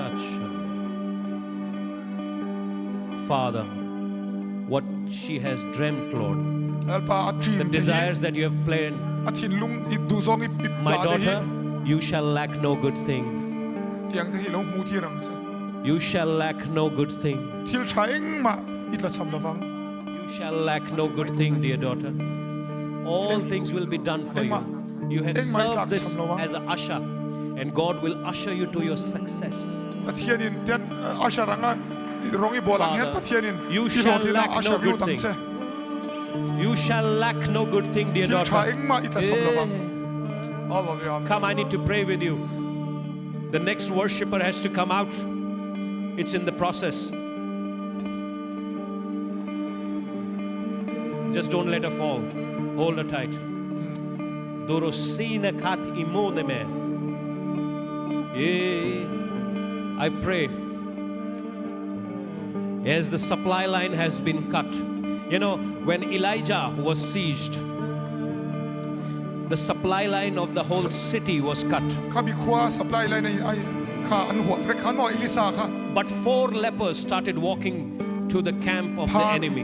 Touch. Father, what she has dreamt, Lord, the desires that you have planned, my daughter, you shall lack no good thing. You shall lack no good thing. You shall lack no good thing, dear daughter. All things will be done for you. You have served this as an usher, and God will usher you to your success. Father, you shall lack no good thing. You shall lack no good thing, dear daughter. Come, I need to pray with you. The next worshipper has to come out. It's in the process. Just don't let her fall. Hold her tight. I pray as the supply line has been cut. You know, when Elijah was sieged, the supply line of the whole city was cut. But 4 lepers started walking to the camp of the enemy.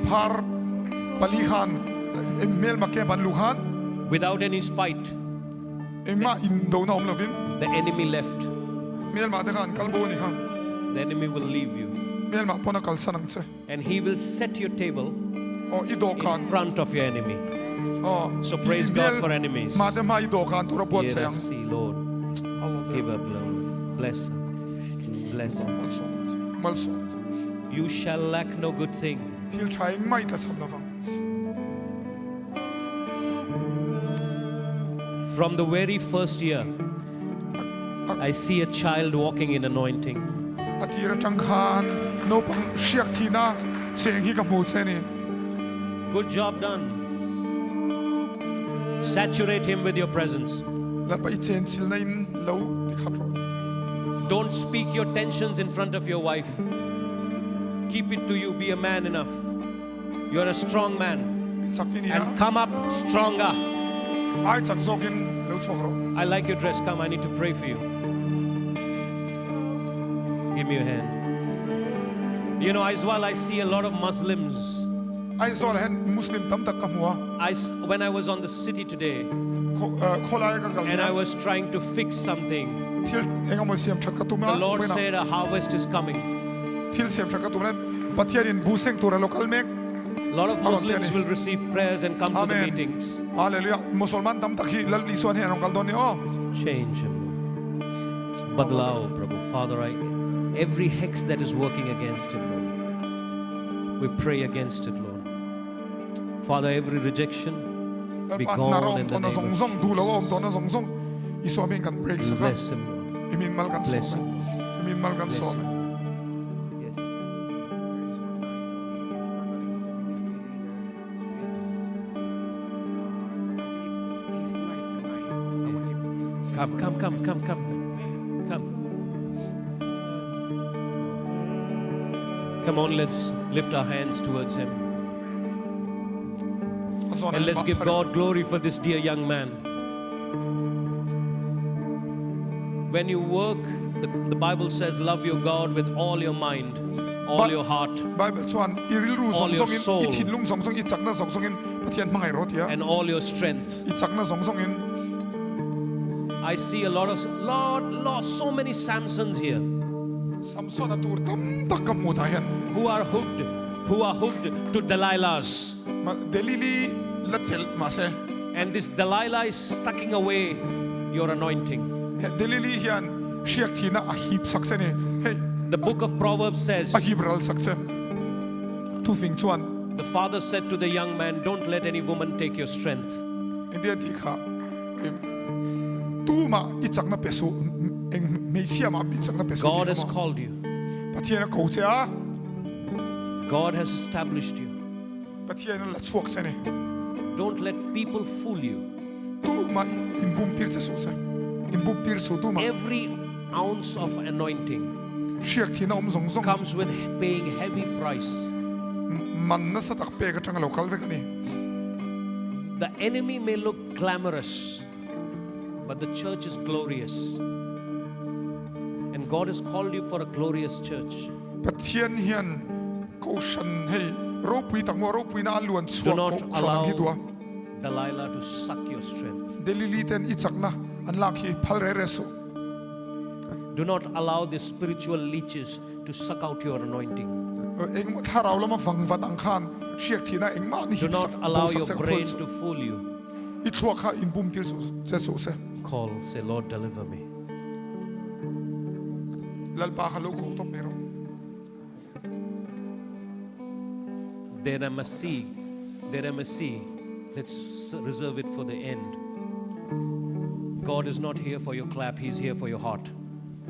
Without any fight, the enemy left. The enemy will leave you. And he will set your table in front of your enemy. So praise God for enemies. Lord, give her blood. Bless her. Bless her. You shall lack no good thing. From the very first year, I see a child walking in anointing. Good job done. Saturate him with your presence. Don't speak your tensions in front of your wife. Keep it to you. Be a man enough. You're a strong man. And come up stronger. I like your dress. Come, I need to pray for you. Give me your hand. You know, as well, I see a lot of Muslims. When I was on the city today, and I was trying to fix something, the Lord said a harvest is coming. A lot of Muslims will receive prayers and come to the meetings. Change him. Badlao, Prabhu. Father, every hex that is working against him, Lord, we pray against it, Lord. Father, every rejection be gone in the name of Jesus. Bless him, Lord. Bless him. Bless him. Yes. Come. Come on, let's lift our hands towards him. And let's give God glory for this dear young man. When you work, the Bible says, love your God with all your mind, all your heart, all your soul, and all your strength. I see a lot of, so many Samsons here who are hooked to Delilahs. And this Delilah is sucking away your anointing. The book of Proverbs says, The father said to the young man, don't let any woman take your strength. India di kha tu ma ichak na pesu eng me chia ma ichak na pesu God has called you. Pathian ko cha God has established you. Pathian la chuak se ne Don't let people fool you. tu ma in bum tir se so se in bum tir so tu ma Every ounce of anointing shiak thi na zong zong comes with paying heavy price. man na sa tak pe ka tang local vek ni The enemy may look glamorous, but the church is glorious. And God has called you for a glorious church. Pathian hian ko shan hei ro pui tak mo ro pui na luan Do chuak not ko allow hi tua Delilah to suck your strength. delili ten ichak na an lak hi phal re re so Do not allow the spiritual leeches to suck out your anointing. eng Thlarau lama wang wat ang khan shiak thi na eng ma ni Do hi not sak allow bo sak your sak brain phol so. to fool you. I thuak kha in bum tir so se so se Call, say, Lord, deliver me. lalpa kha lo ko to pero Then I must see. Let's reserve it for the end. God is not here for your clap, He's here for your heart.